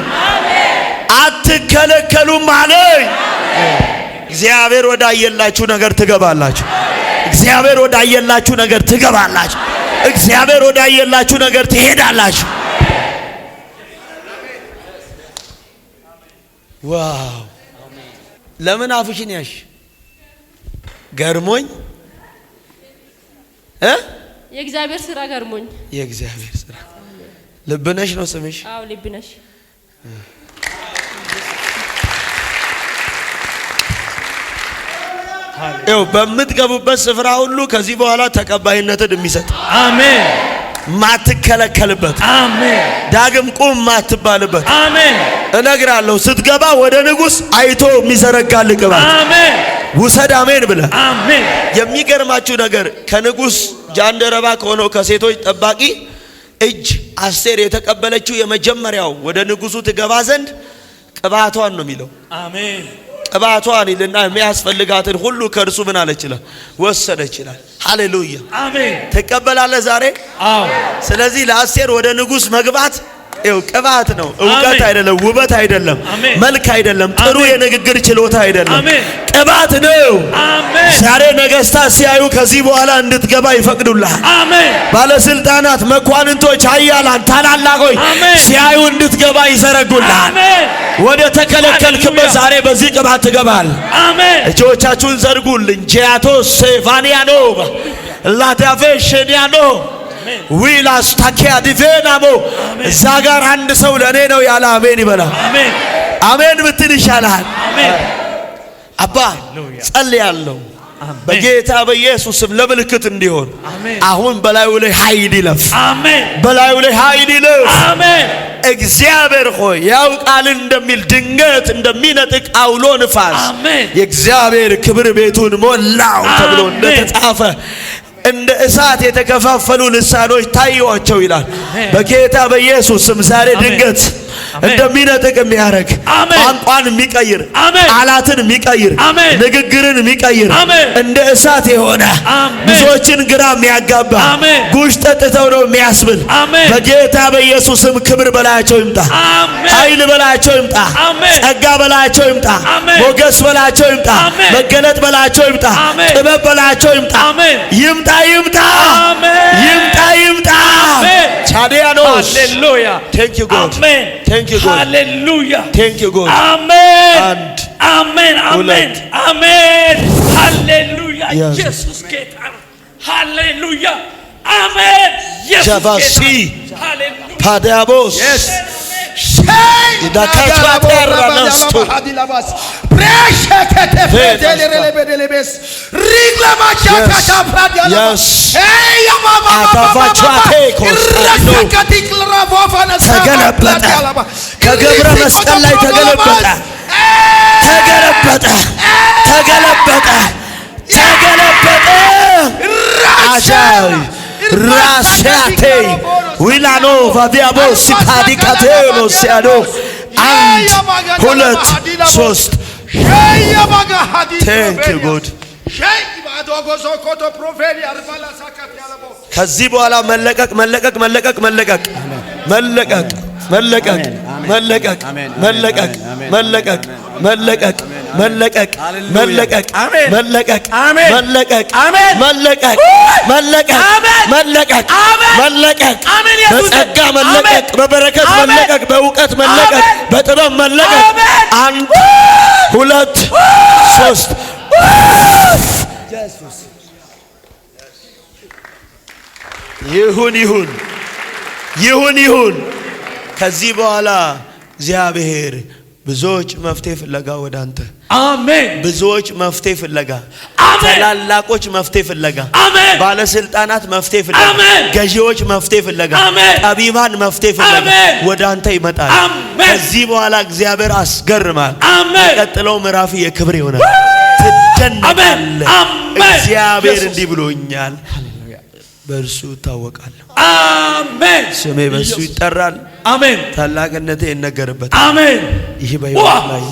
አትከለከሉም ማለት። እግዚአብሔር ወዳየላችሁ ነገር ትገባላችሁ። እግዚአብሔር ወዳየላችሁ ነገር ትገባላችሁ። እግዚአብሔር ወዳየላችሁ ነገር ትሄዳላችሁ። ዋው! ለምን አፍሽን ያሽ? ገርሞኝ የእግዚአብሔር ስራ ገርሞኝ። የእግዚአብሔር ስራ። ልብነሽ ነው ስምሽ? አዎ ልብነሽ። ይኸው በምትገቡበት ስፍራ ሁሉ ከዚህ በኋላ ተቀባይነትን የሚሰጥ አሜን። ማትከለከልበት አሜን። ዳግም ቁም ማትባልበት አሜን። እነግራለሁ። ስትገባ ወደ ንጉሥ አይቶ የሚዘረጋል ቅባት አሜን። ውሰድ አሜን ብለ። አሜን። የሚገርማችሁ ነገር ከንጉሥ ጃንደረባ ከሆነው ከሴቶች ጠባቂ እጅ አስቴር የተቀበለችው የመጀመሪያው ወደ ንጉሡ ትገባ ዘንድ ቅባቷን ነው የሚለው። አሜን። ቅባቷን ይልና የሚያስፈልጋትን ሁሉ ከእርሱ ምን አለች ይላል ወሰደች ይላል። ሃሌሉያ አሜን። ትቀበላለህ ዛሬ? አዎ። ስለዚህ ለአስቴር ወደ ንጉሥ መግባት ይኸው ቅባት ነው። እውቀት አይደለም፣ ውበት አይደለም፣ መልክ አይደለም፣ ጥሩ የንግግር ችሎታ አይደለም፣ ቅባት ነው። አሜን። ዛሬ ነገሥታት ሲያዩ ከዚህ በኋላ እንድትገባ ይፈቅዱልሃል። አሜን። ባለስልጣናት፣ መኳንንቶች፣ ኃያላን፣ ታላላቆች ሲያዩ እንድትገባ ይዘረጉልሃል። አሜን። ወደ ተከለከልክበት ዛሬ በዚህ ቅባት ትገባል። አሜን። እጆቻችሁን ዘርጉልኝ። ጂያቶ ሴፋኒያኖ ላዳቬሽኒያኖ ዊላስ ታኪያ ዲቬናሞ እዛ ጋር አንድ ሰው ለኔ ነው ያለ አሜን ይበላል። አሜን። አሜን ብትል ይሻላል። አሜን። አባ ጸልያለሁ በጌታ በኢየሱስም ለምልክት እንዲሆን አሁን በላዩ ላይ ኃይል ይለፍ። አሜን። በላዩ ላይ ኃይል ይለፍ። አሜን። እግዚአብሔር ሆይ ያው ቃል እንደሚል ድንገት እንደሚነጥቅ አውሎ ንፋስ የእግዚአብሔር ክብር ቤቱን ሞላው ተብሎ እንደተጻፈ እንደ እሳት የተከፋፈሉ ልሳኖች ታዩአቸው ይላል። በጌታ በኢየሱስ ስም ዛሬ ድንገት እንደሚነጥቅ የሚያረግ ቋንቋን የሚቀይር ቃላትን የሚቀይር ንግግርን የሚቀይር እንደ እሳት የሆነ ብዙዎችን ግራ የሚያጋባ ጉሽ ጠጥተው ነው የሚያስብል በጌታ በኢየሱስ ስም ክብር በላያቸው ይምጣ። ኃይል በላያቸው ይምጣ። ጸጋ በላያቸው ይምጣ። ሞገስ በላያቸው ይምጣ። መገለጥ በላያቸው ይምጣ። ጥበብ በላያቸው ይምጣ። ይምጣ ይምጣ ይምጣ ይምጣ። ቻዲያኖስ ሃሌሉያ። ቴንክ ዩ ጎድ። አሜን። ቴንክ ዩ ጎድ። ሃሌሉያ። ቴንክ ዩ ጎድ። አሜን። አሜን። አሜን። አሜን። ሃሌሉያ። Yes. ኢየሱስ ጌታ ነው። ሃሌሉያ። አሜን። ኢየሱስ ጃቫሲ ጌታ ነው። ሃሌሉያ። ፓዳቦስ ዳካቻራናስቱ ተገለበጠ። ከገብረ መስቀል ላይ ተገለበጠ። ተገለበጠ። ተገለበጠ። ተገለበጠ። አጃይ ራሲያቴ ዊላኖ ቫዲያቦ ሲፓዲካቴኖ ሲያዶ አንድ ሁለት ሶስት ቴንክ ዩ ጉድ። ከዚህ በኋላ መለቀቅ መለቀቅ መለቀቅ መለቀቅ መለቀቅ መለቀቅ መለቀቅ መለቀቅ መለቀቅ መለቀቅ መለቀቅ መለቀቅ መለቀቅ መለቀቅ መለቀቅ መለቀቅ መለቀቅ መለቀቅ በጸጋ መለቀቅ፣ በበረከት መለቀቅ፣ በእውቀት መለቀቅ፣ በጥበብ መለቀቅ። አንድ ሁለት ሶስት ይሁን ይሁን ይሁን። ከዚህ በኋላ እግዚአብሔር ብዙዎች መፍትሄ ፍለጋ ወደ አንተ አሜን። ብዙዎች መፍትሄ ፍለጋ አሜን። ታላላቆች መፍትሄ ፍለጋ አሜን። ባለስልጣናት መፍትሄ ፍለጋ አሜን። ገዢዎች መፍትሄ ፍለጋ አሜን። ጠቢባን መፍትሄ ፍለጋ አሜን። ወደ አንተ ይመጣል። አሜን። ከዚህ በኋላ እግዚአብሔር አስገርማል። አሜን። ቀጥለው ምዕራፍ የክብር ይሆናል። ትደነቃለህ። አሜን። እግዚአብሔር እንዲህ ብሎኛል፣ በእርሱ እታወቃለሁ። አሜን። ስሜ በእሱ ይጠራል። አሜን። ታላቅነቴ ይነገርበታል። አሜን። ይህ በሕይወት ላይ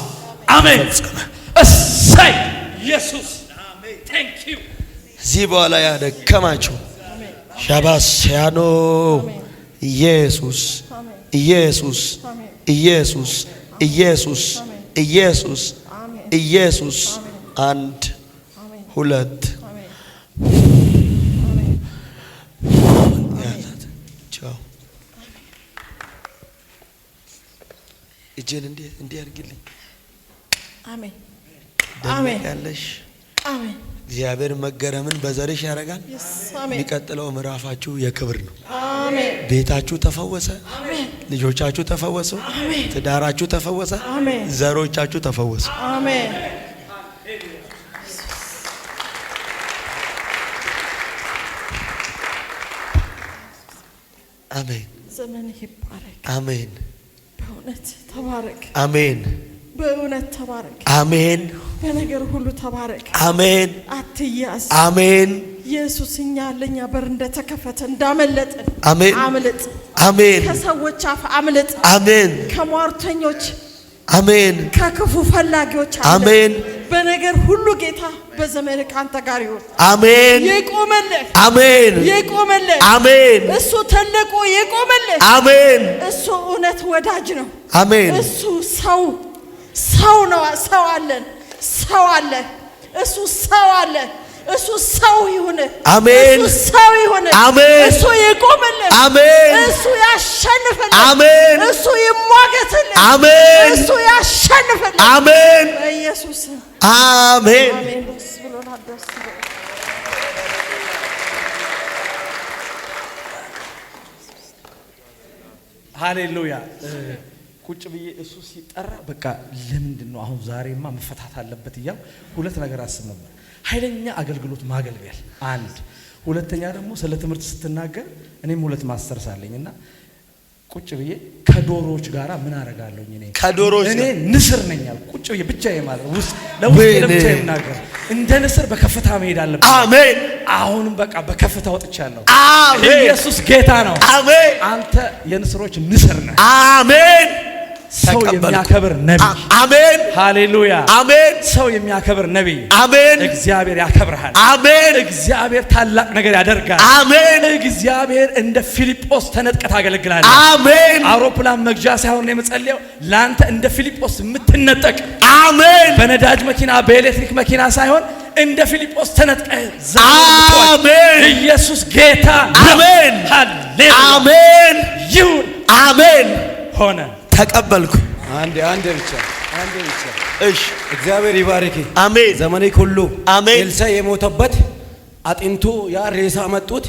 አሜን። እሰይ ኢየሱስ አሜን። ታንክ ዩ። እዚህ በኋላ ያደከማችሁ ሻባስ ያኖ ኢየሱስ ኢየሱስ ኢየሱስ ኢየሱስ ኢየሱስ ኢየሱስ አንድ ሁለት እጄን እንዲህ አድርግልኝ። አሜን። አሜን ያለሽ አሜን። እግዚአብሔር መገረምን በዘርሽ ያደርጋል። የሚቀጥለው ምዕራፋችሁ የክብር ነው። አሜን። ቤታችሁ ተፈወሰ። አሜን። ልጆቻችሁ ተፈወሱ። አሜን። ትዳራችሁ ተፈወሰ። አሜን። ዘሮቻችሁ ተፈወሱ። አሜን። አሜን። ዘመንህ ይባረክ። አሜን። በእውነት ተባረክ። አሜን። በእውነት ተባረክ። አሜን። በነገር ሁሉ ተባረክ። አሜን። አትያዝ። አሜን። ኢየሱስ እኛ ለኛ በር እንደተከፈተ እንዳመለጥን አሜን። አምልጥ። አሜን። ከሰዎች አፍ አምልጥ። አሜን። ከሟርተኞች አሜን። ከክፉ ፈላጊዎች አሜን። በነገር ሁሉ ጌታ በዘመን ካንተ ጋር ይሁን። አሜን። ይቆምልህ። አሜን። ይቆምልህ። አሜን። እሱ ትልቁ ይቆምልህ። አሜን። እሱ እውነት ወዳጅ ነው። አሜን። እሱ ሰው ነው። ሰው አለን። ሰው አለ። እሱ ሰው አለ። እሱ ሰው ይሁን። አሜን። እሱ ሰው ይሁን። አሜን። እሱ ይቆምልህ። አሜን። እሱ ያሸንፍልህ። አሜን። እሱ ይሟገትልህ። አሜን። እሱ ያሸንፍልህ። አሜን። በኢየሱስ አሜን። አሜን። ደስ ብሎናል። ደስ ብሎናል። ሃሌሉያ። ቁጭ ብዬ እሱ ሲጠራ በቃ ለምንድን ነው አሁን ዛሬማ መፈታት አለበት እያል ሁለት ነገር አስብ ነበር። ኃይለኛ አገልግሎት ማገልገል አንድ፣ ሁለተኛ ደግሞ ስለ ትምህርት ስትናገር እኔም ሁለት ማስተርስ አለኝና ቁጭ ብዬ ከዶሮዎች ጋራ ምን አረጋለሁኝ? እኔ ንስር ነኝ አልኩ። ቁጭ ብዬ ብቻዬን ማለት ውስጥ ለብቻዬ የምናገር እንደ ንስር በከፍታ መሄድ አለበት። አሜን። አሁንም በቃ በከፍታ ወጥቻለሁ። አሜን። ኢየሱስ ጌታ ነው። አሜን። አንተ የንስሮች ንስር ነህ። አሜን። ሰው የሚያከብር ነብይ። አሜን። ሃሌሉያ። አሜን። ሰው የሚያከብር ነብይ። አሜን። እግዚአብሔር ያከብርሃል። አሜን። እግዚአብሔር ታላቅ ነገር ያደርጋል። አሜን። እግዚአብሔር እንደ ፊልጶስ ተነጥቀህ ታገለግላለህ። አሜን። አውሮፕላን መግዣ ሳይሆን የምጸልየው ላንተ እንደ ፊልጶስ የምትነጠቅ አሜን። በነዳጅ መኪና በኤሌክትሪክ መኪና ሳይሆን እንደ ፊልጶስ ተነጥቀህ አሜን። ኢየሱስ ጌታ አሜን። ሃሌሉያ። አሜን። ይሁን። አሜን። ሆነ። ተቀበልኩ። አንዴ ብቻ። እሺ፣ እግዚአብሔር ይባርክ። አሜን። ዘመኔ ሁሉ አሜን። ኤልሳ የሞተበት አጥንቱ ያ ሬሳ መጡት፣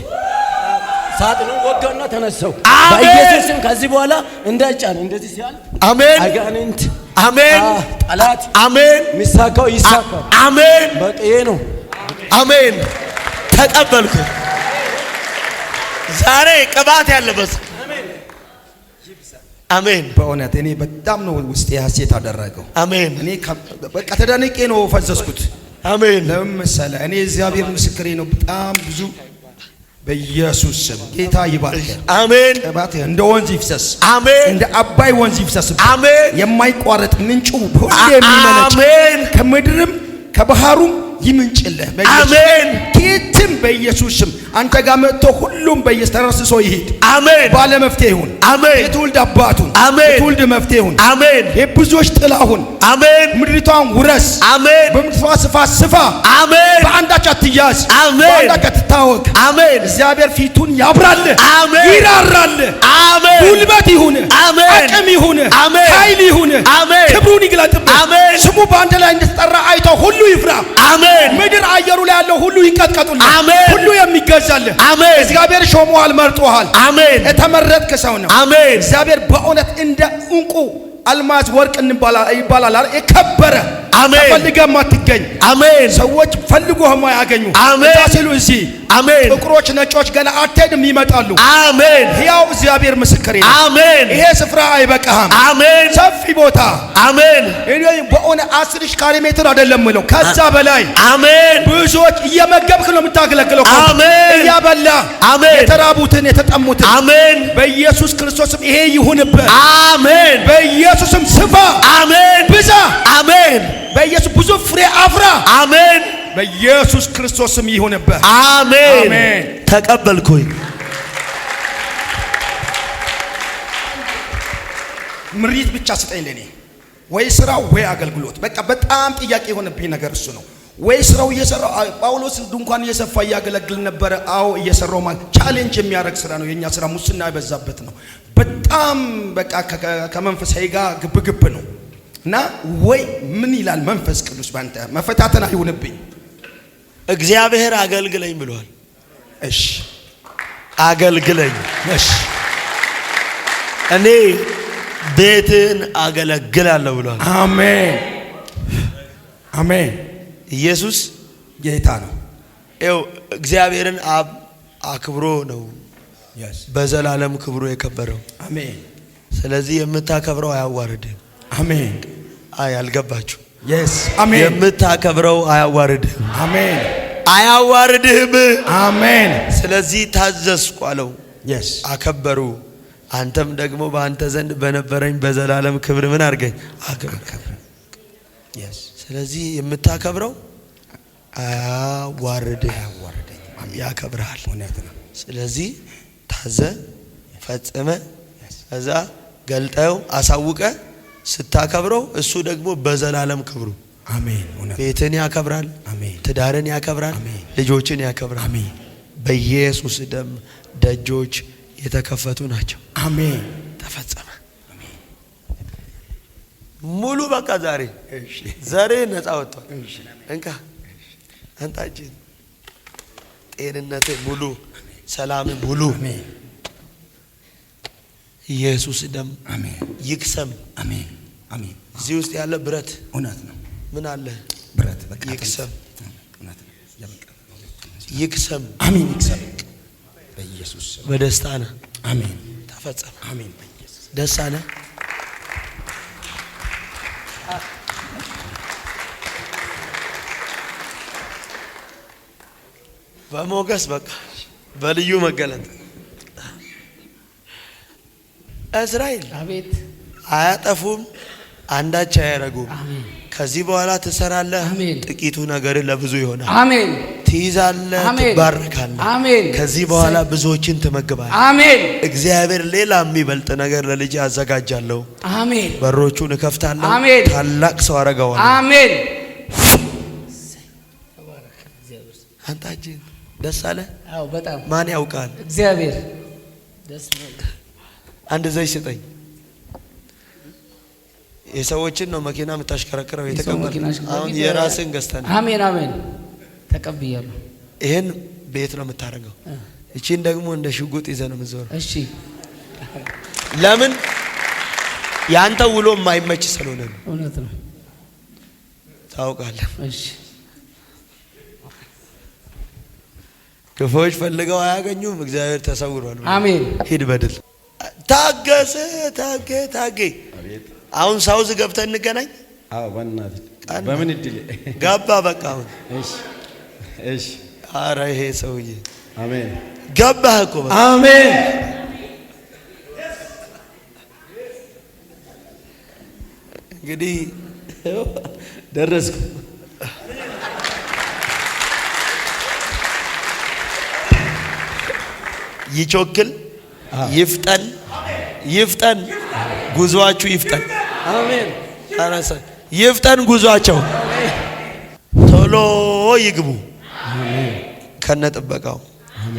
ሳጥኑ ወጋና ተነሳው። በኢየሱስም ከዚህ በኋላ እንዳይጫን እንደዚህ ሲያል አሜን። አጋንንት አሜን። ጠላት አሜን። ሚሳካው ይሳካል። አሜን። በቃ ነው። አሜን። ተቀበልኩ። ዛሬ ቅባት ያለበት አሜን። በእውነት እኔ በጣም ነው ውስጤ ሐሴት አደረገው። አሜን። እኔ በቃ ተደንቄ ነው ፈዘዝኩት። አሜን። ለምን መሰለህ? እኔ እግዚአብሔር ምስክሬ ነው። በጣም ብዙ በኢየሱስ ስም ጌታ ይባርክ። አሜን። ቅባት እንደ ወንዝ ይፍሰስ። አሜን። እንደ አባይ ወንዝ ይፍሰስ። አሜን። የማይቋረጥ ምንጩ ሁሌ የሚመነጭ አሜን። ከምድርም ከባህሩም ይምንጭልህ። አሜን። ጌትም በኢየሱስ ስም አንተ ጋር መጥቶ ሁሉም በየተረስሶ ይሄድ። አሜን። ባለ መፍትሄ ይሁን። አሜን። የትውልድ አባቱን አሜን። የትውልድ መፍትሄ ይሁን። አሜን። የብዙዎች ጥላ ሁን። አሜን። ምድሪቷን ውረስ። አሜን። በምድሪቷ ስፋት ስፋ። አሜን። በአንዳች በአንዳች አትያዝ፣ አሜን። በአንዳች አትታወክ። አሜን። እግዚአብሔር ፊቱን ያብራልህ፣ አሜን። ይራራልህ። አሜን። ጉልበት ይሁን፣ አሜን። አቅም ይሁን፣ አሜን። ኃይል ይሁን፣ አሜን። ክብሩን ይግለጥብህ። አሜን። ስሙ በአንተ ላይ እንደተጠራ አይተው ሁሉ ይፍራ። አሜን። ምድር አየሩ ላይ ያለው ሁሉ ይንቀጥቀጡልህ። አሜን። ሁሉ የሚገዛልህ። አሜን። እግዚአብሔር ሾሞሃል፣ መርጦሃል። አሜን። የተመረጥክ ሰው ነው። አሜን። እግዚአብሔር በእውነት እንደ ዕንቁ አልማዝ ወርቅ ይባላል የከበረ አሜን። ተፈልገህ ማትገኝ አሜን። ሰዎች ፈልጎህ ማያገኙ አሜን። ሲሉ እዚህ አሜን። ጥቁሮች፣ ነጮች ገና አትሄድም ይመጣሉ። አሜን። ሕያው እግዚአብሔር ምስክሬ ነው። አሜን። ይሄ ስፍራ አይበቃህም። አሜን። ሰፊ ቦታ አሜን። እኔ በእውነት 10,000 ካሬ ሜትር አይደለም ምለው ከዛ በላይ አሜን። ብዙዎች እየመገብክ ነው የምታገለግለው። አሜን። እያበላ አሜን። የተራቡትን የተጠሙትን አሜን። በኢየሱስ ክርስቶስም ይሄ ይሁንብህ። አሜን። በኢየሱስም ስፋ፣ አሜን። ብዛ፣ አሜን። በኢየሱስ ብዙ ፍሬ አፍራ። አሜን። በኢየሱስ ክርስቶስም ይሁንብህ። አሜን። አሜን። ተቀበልኩኝ። ምሪት ብቻ ስጠኝ ለኔ፣ ወይ ስራ ወይ አገልግሎት። በቃ በጣም ጥያቄ የሆነብኝ ነገር እሱ ነው። ወይ ስራው እየሰራው ጳውሎስ ድንኳን እየሰፋ እያገለግል ነበረ። አዎ እየሰራው ማለት ቻሌንጅ የሚያደርግ ስራ ነው። የኛ ስራ ሙስና የበዛበት ነው። በጣም በቃ ከመንፈሳዊ ጋር ግብግብ ነው። እና ወይ ምን ይላል መንፈስ ቅዱስ ባንተ መፈታተን አይሁንብኝ። እግዚአብሔር አገልግለኝ ብሏል። እሺ አገልግለኝ። እሺ እኔ ቤትን አገለግላለሁ ብሏል። አሜን አሜን። ኢየሱስ ጌታ ነው። ይኸው እግዚአብሔርን አብ አክብሮ ነው yes በዘላለም ክብሩ የከበረው። አሜን። ስለዚህ የምታከብረው አያዋርድህም። አሜን። አይ አልገባችሁ? yes አሜን። የምታከብረው አያዋርድህም። አሜን አያዋርድህም። አሜን። ስለዚህ ታዘዝኩ አለው። yes አከበሩ። አንተም ደግሞ በአንተ ዘንድ በነበረኝ በዘላለም ክብር ምን አድርገኝ አከብር። yes ስለዚህ የምታከብረው አያዋርድህም፣ ያከብርሃል። እውነት ነው። ስለዚህ ታዘ ፈጽመ እዛ ገልጠው አሳውቀ ስታከብረው እሱ ደግሞ በዘላለም ክብሩ አሜን። እውነት ቤትን ያከብራል። አሜን። ትዳርን ያከብራል። አሜን። ልጆችን ያከብራል። አሜን። በኢየሱስ ደም ደጆች የተከፈቱ ናቸው። አሜን። ተፈጸመ። ሙሉ በቃ ዛሬ ዛሬ ነፃ ወጥቷል። እንካ አንታጅ ጤንነት ሙሉ፣ ሰላም ሙሉ። አሜን። ኢየሱስ ደም አሜን። ይክሰም። አሜን። አሜን። እዚህ ውስጥ ያለ ብረት እውነት ነው። ምን አለ? ብረት በቃ ይክሰም። እውነት ነው። ይክሰም። አሜን። ይክሰም በኢየሱስ ስም። በደስታ ነህ። አሜን። ተፈጸመ። አሜን። በኢየሱስ ደስ አለ። በሞገስ በቃ በልዩ መገለጥ እስራኤል አቤት አያጠፉም፣ አንዳች አያረጉም። ከዚህ በኋላ ትሰራለህ። አሜን። ጥቂቱ ነገር ለብዙ ይሆናል። አሜን። ትይዛለህ፣ አሜን። ትባረካለህ። አሜን። ከዚህ በኋላ ብዙዎችን ትመግባለህ። አሜን። እግዚአብሔር ሌላ የሚበልጥ ነገር ለልጅ አዘጋጃለሁ። አሜን። በሮቹን እከፍታለሁ። አሜን። ታላቅ ሰው አረጋዋለሁ። አሜን። አንታችን ደስ አለ። አዎ በጣም ማን ያውቃል? እግዚአብሔር ደስ ብሎኛል። አንድ ዘይት ስጠኝ። የሰዎችን ነው መኪና የምታሽከረክረው የተቀበል። አሁን የራስን ገዝተን። አሜን አሜን። ተቀብያለሁ። ይሄን ቤት ነው የምታደርገው። እቺን ደግሞ እንደ ሽጉጥ ይዘህ ነው የምትዞረው። እሺ። ለምን? ያንተ ውሎ የማይመች ስለሆነ ነው። እውነት ነው። ታውቃለህ። እሺ። ክፉዎች ፈልገው አያገኙም፣ እግዚአብሔር ተሰውሯል። አሜን። ሂድ በድል ታገስ። ታጌ አሁን ሳውዝ ገብተህ እንገናኝ። አዎ በእናትህ በምን እድል ገባ። በቃ አሁን እሺ እሺ። ኧረ ይሄ ሰውዬ አሜን። ገባህ እኮ በቃ አሜን። እንግዲህ ደረስኩ። ይቾክል፣ ይፍጠን፣ ይፍጠን ጉዟችሁ ይፍጠን። አሜን። አራሰ ይፍጠን ጉዟቸው። ቶሎ ይግቡ። አሜን ከነ ጥበቃው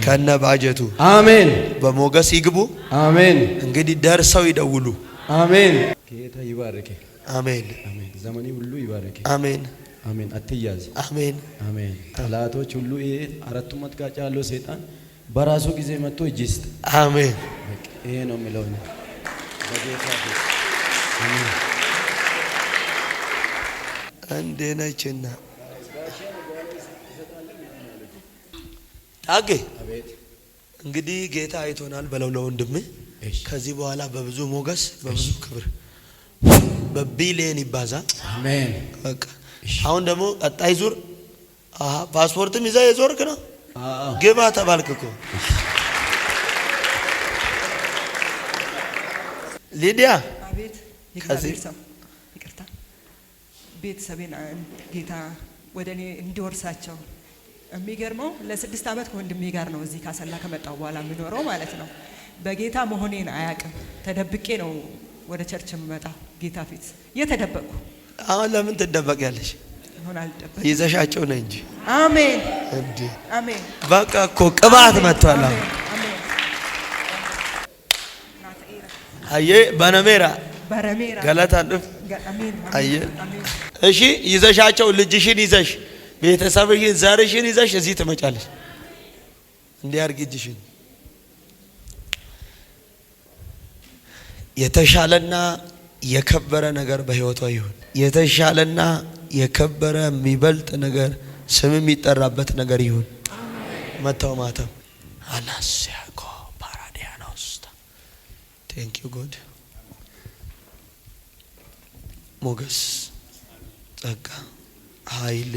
ከነ ባጀቱ አሜን በሞገስ ይግቡ። አሜን እንግዲህ ደርሰው ይደውሉ። አሜን ጌታ ይባርክ። አሜን አሜን ዘመኔ ሁሉ ይባርክ። አሜን አሜን አትያዝ። አሜን አሜን ጠላቶች ሁሉ ይሄ አራቱም አጥቃጫ ያለው ሰይጣን በራሱ ጊዜ መጥቶ እጅ ይስጥ። አሜን ይሄ ነው የሚለው ነው በጌታ ፊት። አሜን እንዴ ነችና ታጌ እንግዲህ ጌታ አይቶናል በለው ለወንድም። ከዚህ በኋላ በብዙ ሞገስ በብዙ ክብር በቢሊየን ይባዛ። አሜን በቃ አሁን ደግሞ ቀጣይ ዙር ፓስፖርትም ይዘህ የዞርክ ነው። ግባ ተባልክ እኮ ሊዲያ። አቤት የእግዚአብሔር ሰው ይቅርታ፣ ቤተሰቤን ጌታ ወደ እኔ እንዲወርሳቸው። የሚገርመው ለ6 ዓመት ከወንድሜ ጋር ነው እዚህ ካሰላ ከመጣው በኋላ የሚኖረው ማለት ነው። በጌታ መሆኔን አያውቅም። ተደብቄ ነው ወደ ቸርች የምመጣው ጌታ ፊት እየተደበቅኩ። አሁን ለምን ትደበቂያለሽ? አሁን አልደበቅም። ይዘሻቸው ነህ እንጂ። አሜን እንዴ አሜን። በቃ እኮ ቅባት መጥቷል። አሁን አየ በነሜራ በረሜራ ገለታ ልፍ አሜን አየ። እሺ ይዘሻቸው፣ ልጅሽን ይዘሽ ቤተሰብሽን ዘርሽን ይዘሽ እዚህ ትመጫለሽ። እንዲያርግ እጅሽን። የተሻለና የከበረ ነገር በህይወቷ ይሁን። የተሻለና የከበረ የሚበልጥ ነገር ስም የሚጠራበት ነገር ይሁን። መተው ማተም አናሲያኮ ፓራዲያኖስ ቴንክ ዩ ጎድ። ሞገስ፣ ጸጋ፣ ኃይል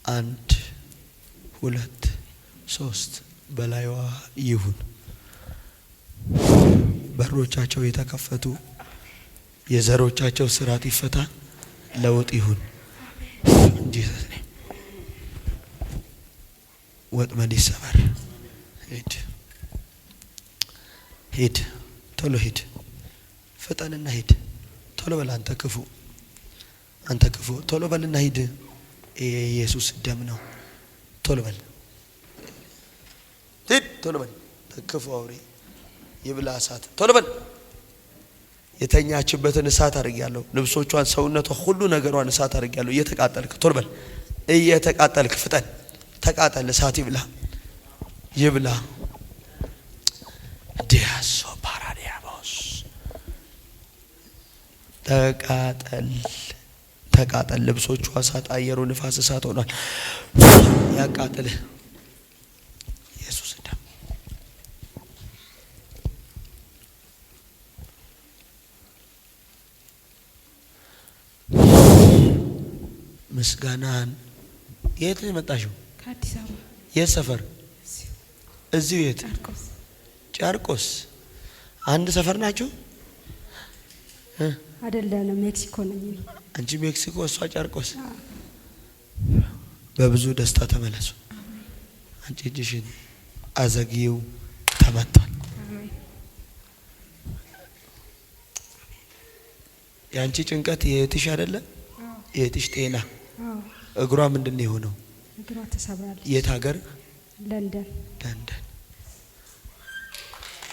1 2 3 በላይዋ ይሁን። በሮቻቸው የተከፈቱ የዘሮቻቸው ስራት ይፈታ፣ ለውጥ ይሁን እንጂ ወጥመድ ይሰበር። ሂድ ሂድ፣ ቶሎ ሂድ፣ ፍጠንና ሂድ። ቶሎ በል አንተ ክፉ፣ አንተ ክፉ ቶሎ በልና ሂድ። የኢየሱስ ደም ነው። ቶሎ በል ሂድ፣ ቶሎ በል ክፉ አውሬ ይብላ እሳት። ቶሎ በል። የተኛችበትን እሳት አድርጊያለሁ። ልብሶቿን፣ ሰውነቷ፣ ሁሉ ነገሯን እሳት አድርጊያለሁ። እየተቃጠልክ ቶሎ በል፣ እየተቃጠልክ ፍጠን፣ ተቃጠል። እሳት ይብላ ይብላ። ዲያሶ ፓራዲያቦስ ተቃጠል ተቃጠል። ልብሶቿ እሳት፣ አየሩ ንፋስ እሳት ሆኗል። ያቃጥልህ ኢየሱስ ደም። ምስጋናን የት ነው የመጣሽው? ከአዲስ አበባ። የት ሰፈር? እዚሁ። የት? ጨርቆስ። አንድ ሰፈር ናችሁ? አይደለም፣ ሜክሲኮ ነኝ። አንቺ ሜክሲኮ፣ እሷ ጨርቆስ። በብዙ ደስታ ተመለሱ። አንቺ እጅሽን አዘግይው፣ ተመቷል። የአንቺ ጭንቀት የእህትሽ አይደለ? የእህትሽ ጤና። እግሯ ምንድን ነው የሆነው? እግሯ ተሰብራለች። የት ሀገር? ለንደን። ለንደን።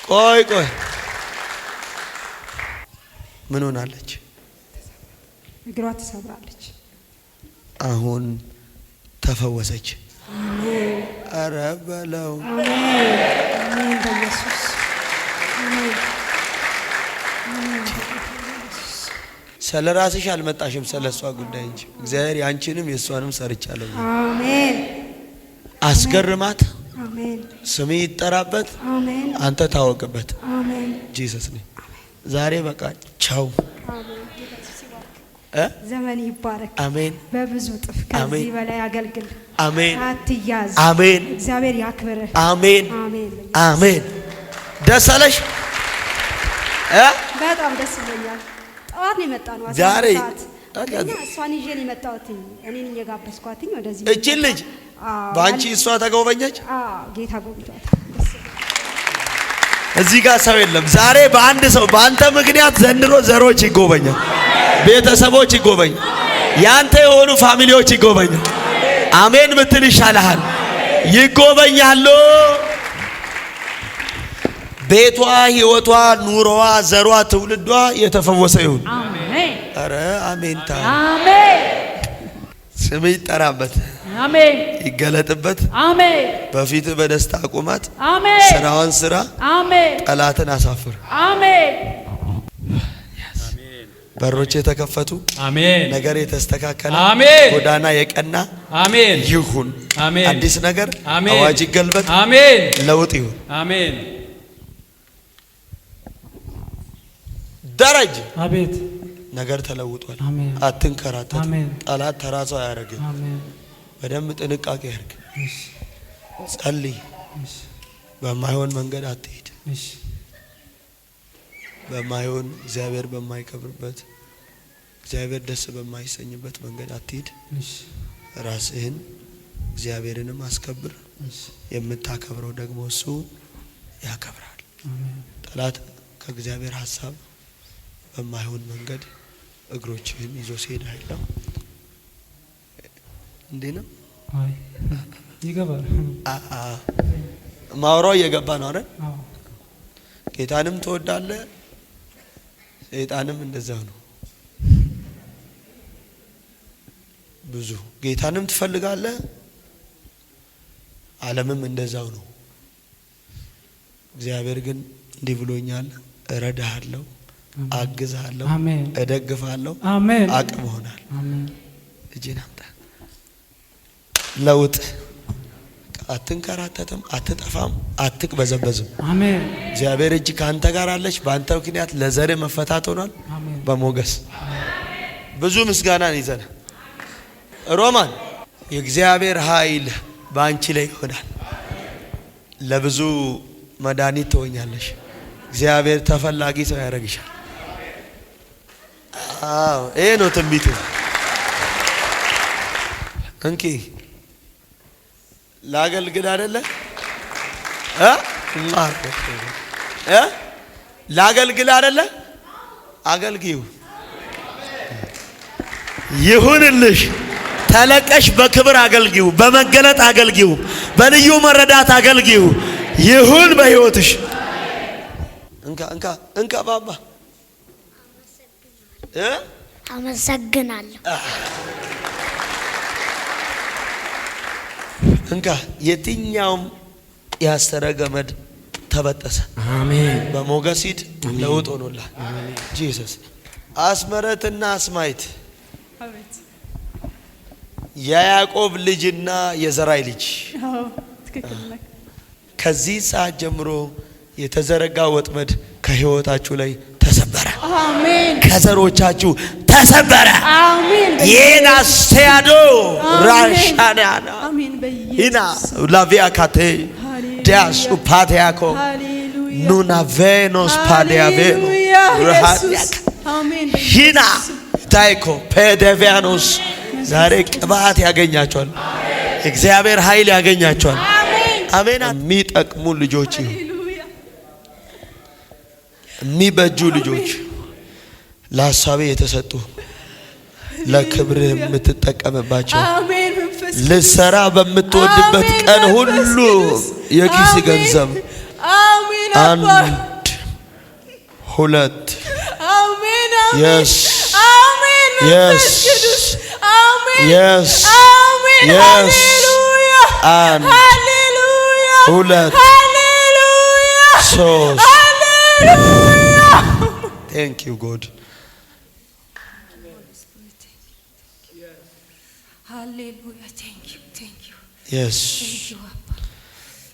ቆይ ቆይ፣ ምን ሆናለች? እግሯ ተሰብራለች። አሁን ተፈወሰች። አሜን። ኧረ በለው። አሜን አሜን። በኢየሱስ አሜን። ስለ ራስሽ አልመጣሽም፣ ስለ እሷ ጉዳይ እንጂ እግዚአብሔር ያንቺንም የእሷንም ሰርቻለሁ። አሜን። አስገርማት። አሜን። ስሜ ይጠራበት። አሜን። አንተ ታወቅበት። አሜን። ጂሰስ ነኝ። ዛሬ በቃ ቻው። አሜን። ዘመን ይባረክ። አሜን። በብዙ ጥፍ ከዚህ በላይ አገልግል። አሜን። አትያዝ። አሜን። እግዚአብሔር ያክብርህ። አሜን። አሜን። አሜን። ደስ አለሽ? በጣም ደስ ብሎኛል። ጠዋት ነው የመጣነው ዛሬ። እሷን ይዤ ነው የመጣሁት። እኔ ነኝ የጋበዝኳት ወደዚህ። እቺን ልጅ በአንቺ እሷ ተጎበኘች። ጌታ ጎብኝቷታል። እዚህ ጋር ሰው የለም። ዛሬ በአንድ ሰው በአንተ ምክንያት ዘንድሮ ዘሮች ይጎበኛል፣ ቤተሰቦች ይጎበኛል፣ ያንተ የሆኑ ፋሚሊዎች ይጎበኛል። አሜን ብትል ይሻልሃል። ይጎበኛሉ። ቤቷ፣ ህይወቷ፣ ኑሮዋ፣ ዘሯ፣ ትውልዷ የተፈወሰ ይሁን። አሜን። አረ አሜን ታ አሜን። ስም ይጠራበት። አሜን። ይገለጥበት። አሜን። በፊት በደስታ ቁማት። አሜን። ስራዋን ስራ። አሜን። ጠላትን አሳፍር። አሜን። በሮች የተከፈቱ። አሜን። ነገር የተስተካከለ። አሜን። ጎዳና የቀና። አሜን ይሁን። አሜን። አዲስ ነገር። አሜን። አዋጅ ይገልበጥ። አሜን። ለውጥ ይሁን። አሜን። ደረጀ አቤት። ነገር ተለውጧል። አሜን። አትንከራተት። አሜን። ጠላት ተራሷ አያረግም። አሜን። በደንብ ጥንቃቄ ያርግ። እሺ፣ ጸልይ። እሺ፣ በማይሆን መንገድ አትሄድ። እሺ። በማይሆን እግዚአብሔር በማይከብርበት እግዚአብሔር ደስ በማይሰኝበት መንገድ አትሄድ። እሺ። ራስህን እግዚአብሔርንም አስከብር። እሺ። የምታከብረው ደግሞ እሱ ያከብራል። አሜን። ጠላት ከእግዚአብሔር ሐሳብ በማይሆን መንገድ እግሮችህን ይዞ ሲሄድ አይደለም እንዴ ነው? አይ ይገባል። ማውራው እየገባ ነው አይደል? አዎ። ጌታንም ትወዳለህ፣ ሰይጣንም እንደዛው ነው። ብዙ ጌታንም ትፈልጋለህ፣ ዓለምም እንደዛው ነው። እግዚአብሔር ግን እንዲህ ብሎኛል፣ እረዳሃለሁ፣ አግዝሃለሁ፣ አሜን፣ እደግፋለሁ፣ አሜን፣ አቅም ሆናል። አሜን። እጄን አምጣ። ለውጥ። አትንከራተትም፣ አትጠፋም፣ አትቅበዘበዝም። አሜን። እግዚአብሔር እጅ ካንተ ጋር አለች። በአንተ ምክንያት ለዘር መፈታት ሆኗል። አሜን። በሞገስ ብዙ ምስጋናን ይዘና ሮማን የእግዚአብሔር ኃይል በአንቺ ላይ ይሆናል። ለብዙ መድኃኒት ትሆኛለሽ። እግዚአብሔር ተፈላጊ ሰው ያደርግሻል። አዎ ይሄ ነው ትንቢቱ። እንኪ ላገልግል አይደለ ላገልግል አይደለ? አገልግዩ። ይሁንልሽ። ተለቀሽ በክብር አገልግዩ፣ በመገለጥ አገልግዩ፣ በልዩ መረዳት አገልግዩ። ይሁን በሕይወትሽ። እንካ እንካ እንካ ባባ አመሰግናለሁ። እንካ የትኛውም ያሰረ ገመድ ተበጠሰ። አሜን። በሞገስ ሂድ። ለውጥ ሆኖላል። ጂሰስ አስመረትና አስማይት አቤት። የያዕቆብ ልጅና የዘራይ ልጅ አዎ ትክክል ነህ። ከዚህ ሰዓት ጀምሮ የተዘረጋ ወጥመድ ከህይወታችሁ ላይ ተሰበረ። አሜን። ከዘሮቻችሁ ተሰበረ። አሜን። የናስያዶ ራሻናና አሜን። በኢየሱስ ሂና ላቪያካቴ ዲያስ ኡፓቲያኮ ኑና ቬኖስ ፓዲያቬኖ ረሃዲያካ አሜን። ሂና ታይኮ ፔዴቪያኖስ ዛሬ ቅባት ያገኛቸዋል። እግዚአብሔር ኃይል ያገኛቸዋል። አሜን። የሚጠቅሙ ልጆች ይሁን፣ የሚበጁ ልጆች፣ ለሐሳቤ የተሰጡ ለክብር የምትጠቀምባቸው ልሰራ በምትወድበት ቀን ሁሉ የኪስ ገንዘብ አንድ ሁለት የስ የስ የስ የስ አንድ ሁለት ሶስት Thank you, God. Hallelujah. Thank you. Thank you. Yes. Thank you.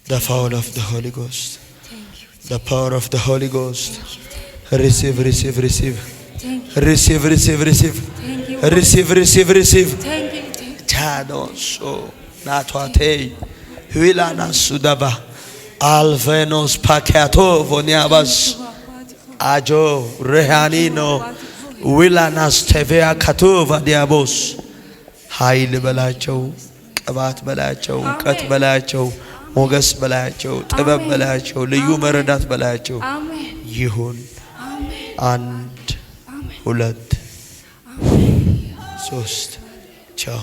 The power of the Holy Ghost. Thank you. The power of the Holy Ghost. Receive, receive, receive. Thank you. Receive, receive, receive. Thank you. Receive, receive, receive. Thank you. Thank you. Tano so natwate huilana sudaba alvenos pakeato voniabas ajo rehanino ዊላናስ ተቪያ ካቶቫ ዲያቦስ ኃይል በላቸው፣ ቅባት በላቸው፣ እውቀት በላቸው፣ ሞገስ በላቸው፣ ጥበብ በላቸው፣ ልዩ መረዳት በላቸው ይሁን። አንድ ሁለት ሶስት ቻው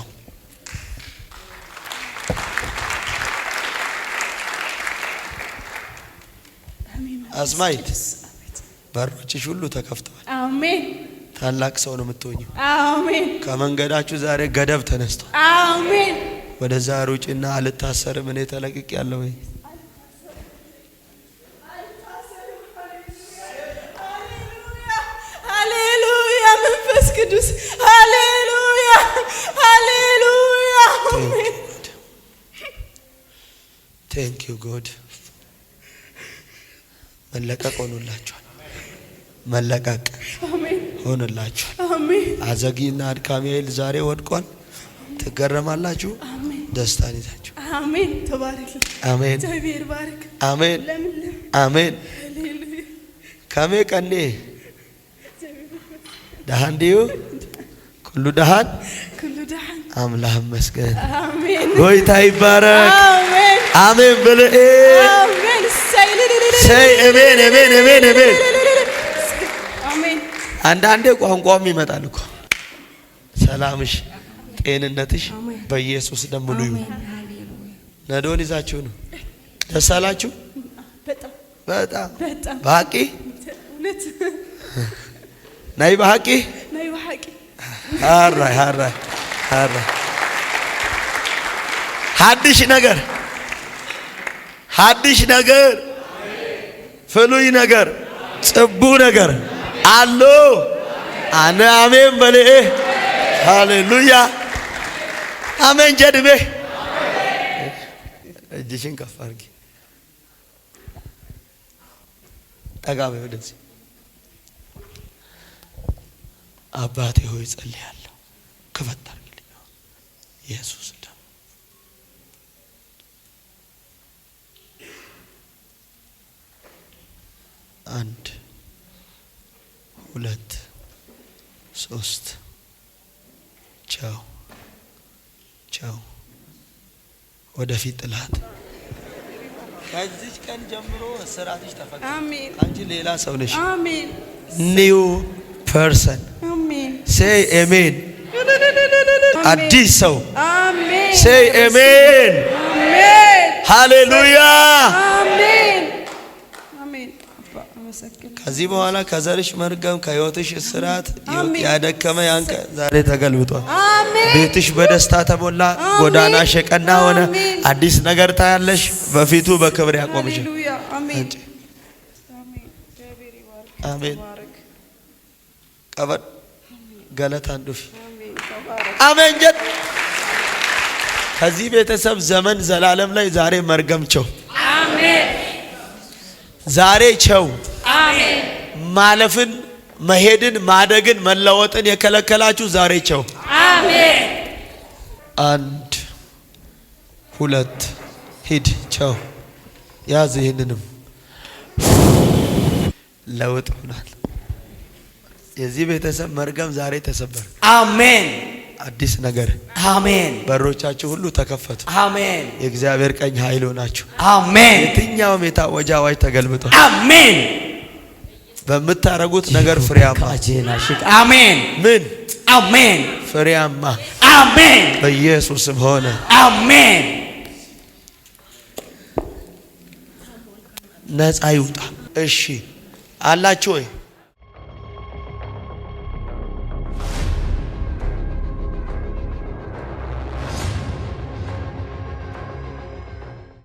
አስማይት በሮችሽ ሁሉ ተከፍተዋል። አሜን። ታላቅ ሰው ነው የምትሆኚው። አሜን። ከመንገዳችሁ ዛሬ ገደብ ተነስቷል። አሜን። ወደዛ ሩጭና አልታሰርም እኔ ተለቅቅ ያለው ሃሌሉያ መንፈስ ቅዱስ ሃሌሉያ ሃሌሉያ ቴንክ ዩ ጎድ መለቀቅ ሆኖላችኋል። መለቀቅ ሆኖላችኋል። አዘጊና አድካሚ ኃይል ዛሬ ወድቋል። ትገረማላችሁ። ደስታን ይዛችሁ አሜን። ተባረክ። አሜን። እግዚአብሔር ባርክ። አሜን። አሜን። ከሜ ቀኔ ደሃን ዲዩ ኩሉ ደሃን አምላክ መስገን አሜን። ጎይታ ይባረክ። አሜን። አሜን ብለህ አሜን። ሰይ አሜን አሜን አሜን አሜን። አሜን። አንዳንዴ ቋንቋም ይመጣል እኮ ሰላምሽ ጤንነትሽ በኢየሱስ ደም ሙሉ ይሁን። ነዶን ይዛችሁ ነው። ደስ አላችሁ? በጣም ባቂ ናይ ባቂ አራይ አራይ አራይ ሐዲሽ ነገር ፍሉይ ነገር ጽቡ ነገር አሎ አነ አሜን በለኤ ሃሌሉያ አሜን ጀድቤ እጅሽን ከፍ አድርጊ። ጠጋ በይ ወደዚህ። አባቴ ሆይ ጸልያለሁ። ክፈት አድርጊልኝ ኢየሱስ ደም አንድ ሁለት ሶስት ቻው ቻው። ወደፊት ጥላት ከዚህ ቀን ጀምሮ እስራትሽ ተፈታ። አሜን። አንቺ ሌላ ሰው ነሽ። አሜን። ኒው ፐርሰን አሜን። ሴይ አሜን። አዲስ ሰው አሜን። ሴይ አሜን። አሜን። ሃሌሉያ አሜን። አሜን። አባ አመሰግናለሁ። ከዚህ በኋላ ከዘርሽ መርገም ከህይወትሽ እስራት ያደከመ ያንቀ ዛሬ ተገልብጧል። ቤትሽ በደስታ ተሞላ። ጎዳናሽ የቀና ሆነ። አዲስ ነገር ታያለሽ። በፊቱ በክብር ያቆምሽ። አሜን። ቀበል ገለታ አንዱፍ አሜን። ጀት ከዚህ ቤተሰብ ዘመን ዘላለም ላይ ዛሬ መርገም ቸው። አሜን። ዛሬ ቸው። አሜን። ማለፍን መሄድን ማደግን መለወጥን የከለከላችሁ ዛሬ ቸው። አሜን። አንድ ሁለት ሂድ ቸው። ያዝ ይህንንም ለውጥ ሆኗል። የዚህ ቤተሰብ መርገም ዛሬ ተሰበረ። አሜን። አዲስ ነገር አሜን። በሮቻችሁ ሁሉ ተከፈቱ። አሜን። የእግዚአብሔር ቀኝ ኃይል ሆናችሁ። አሜን። የትኛውም የታወጀ አዋጅ ተገልብጧል። አሜን። በምታረጉት ነገር ፍሬያማ አሜን። ምን አሜን። ፍሬያማ አሜን። በኢየሱስም ሆነ አሜን። ነፃ ይውጣ። እሺ አላችሁ ወይ?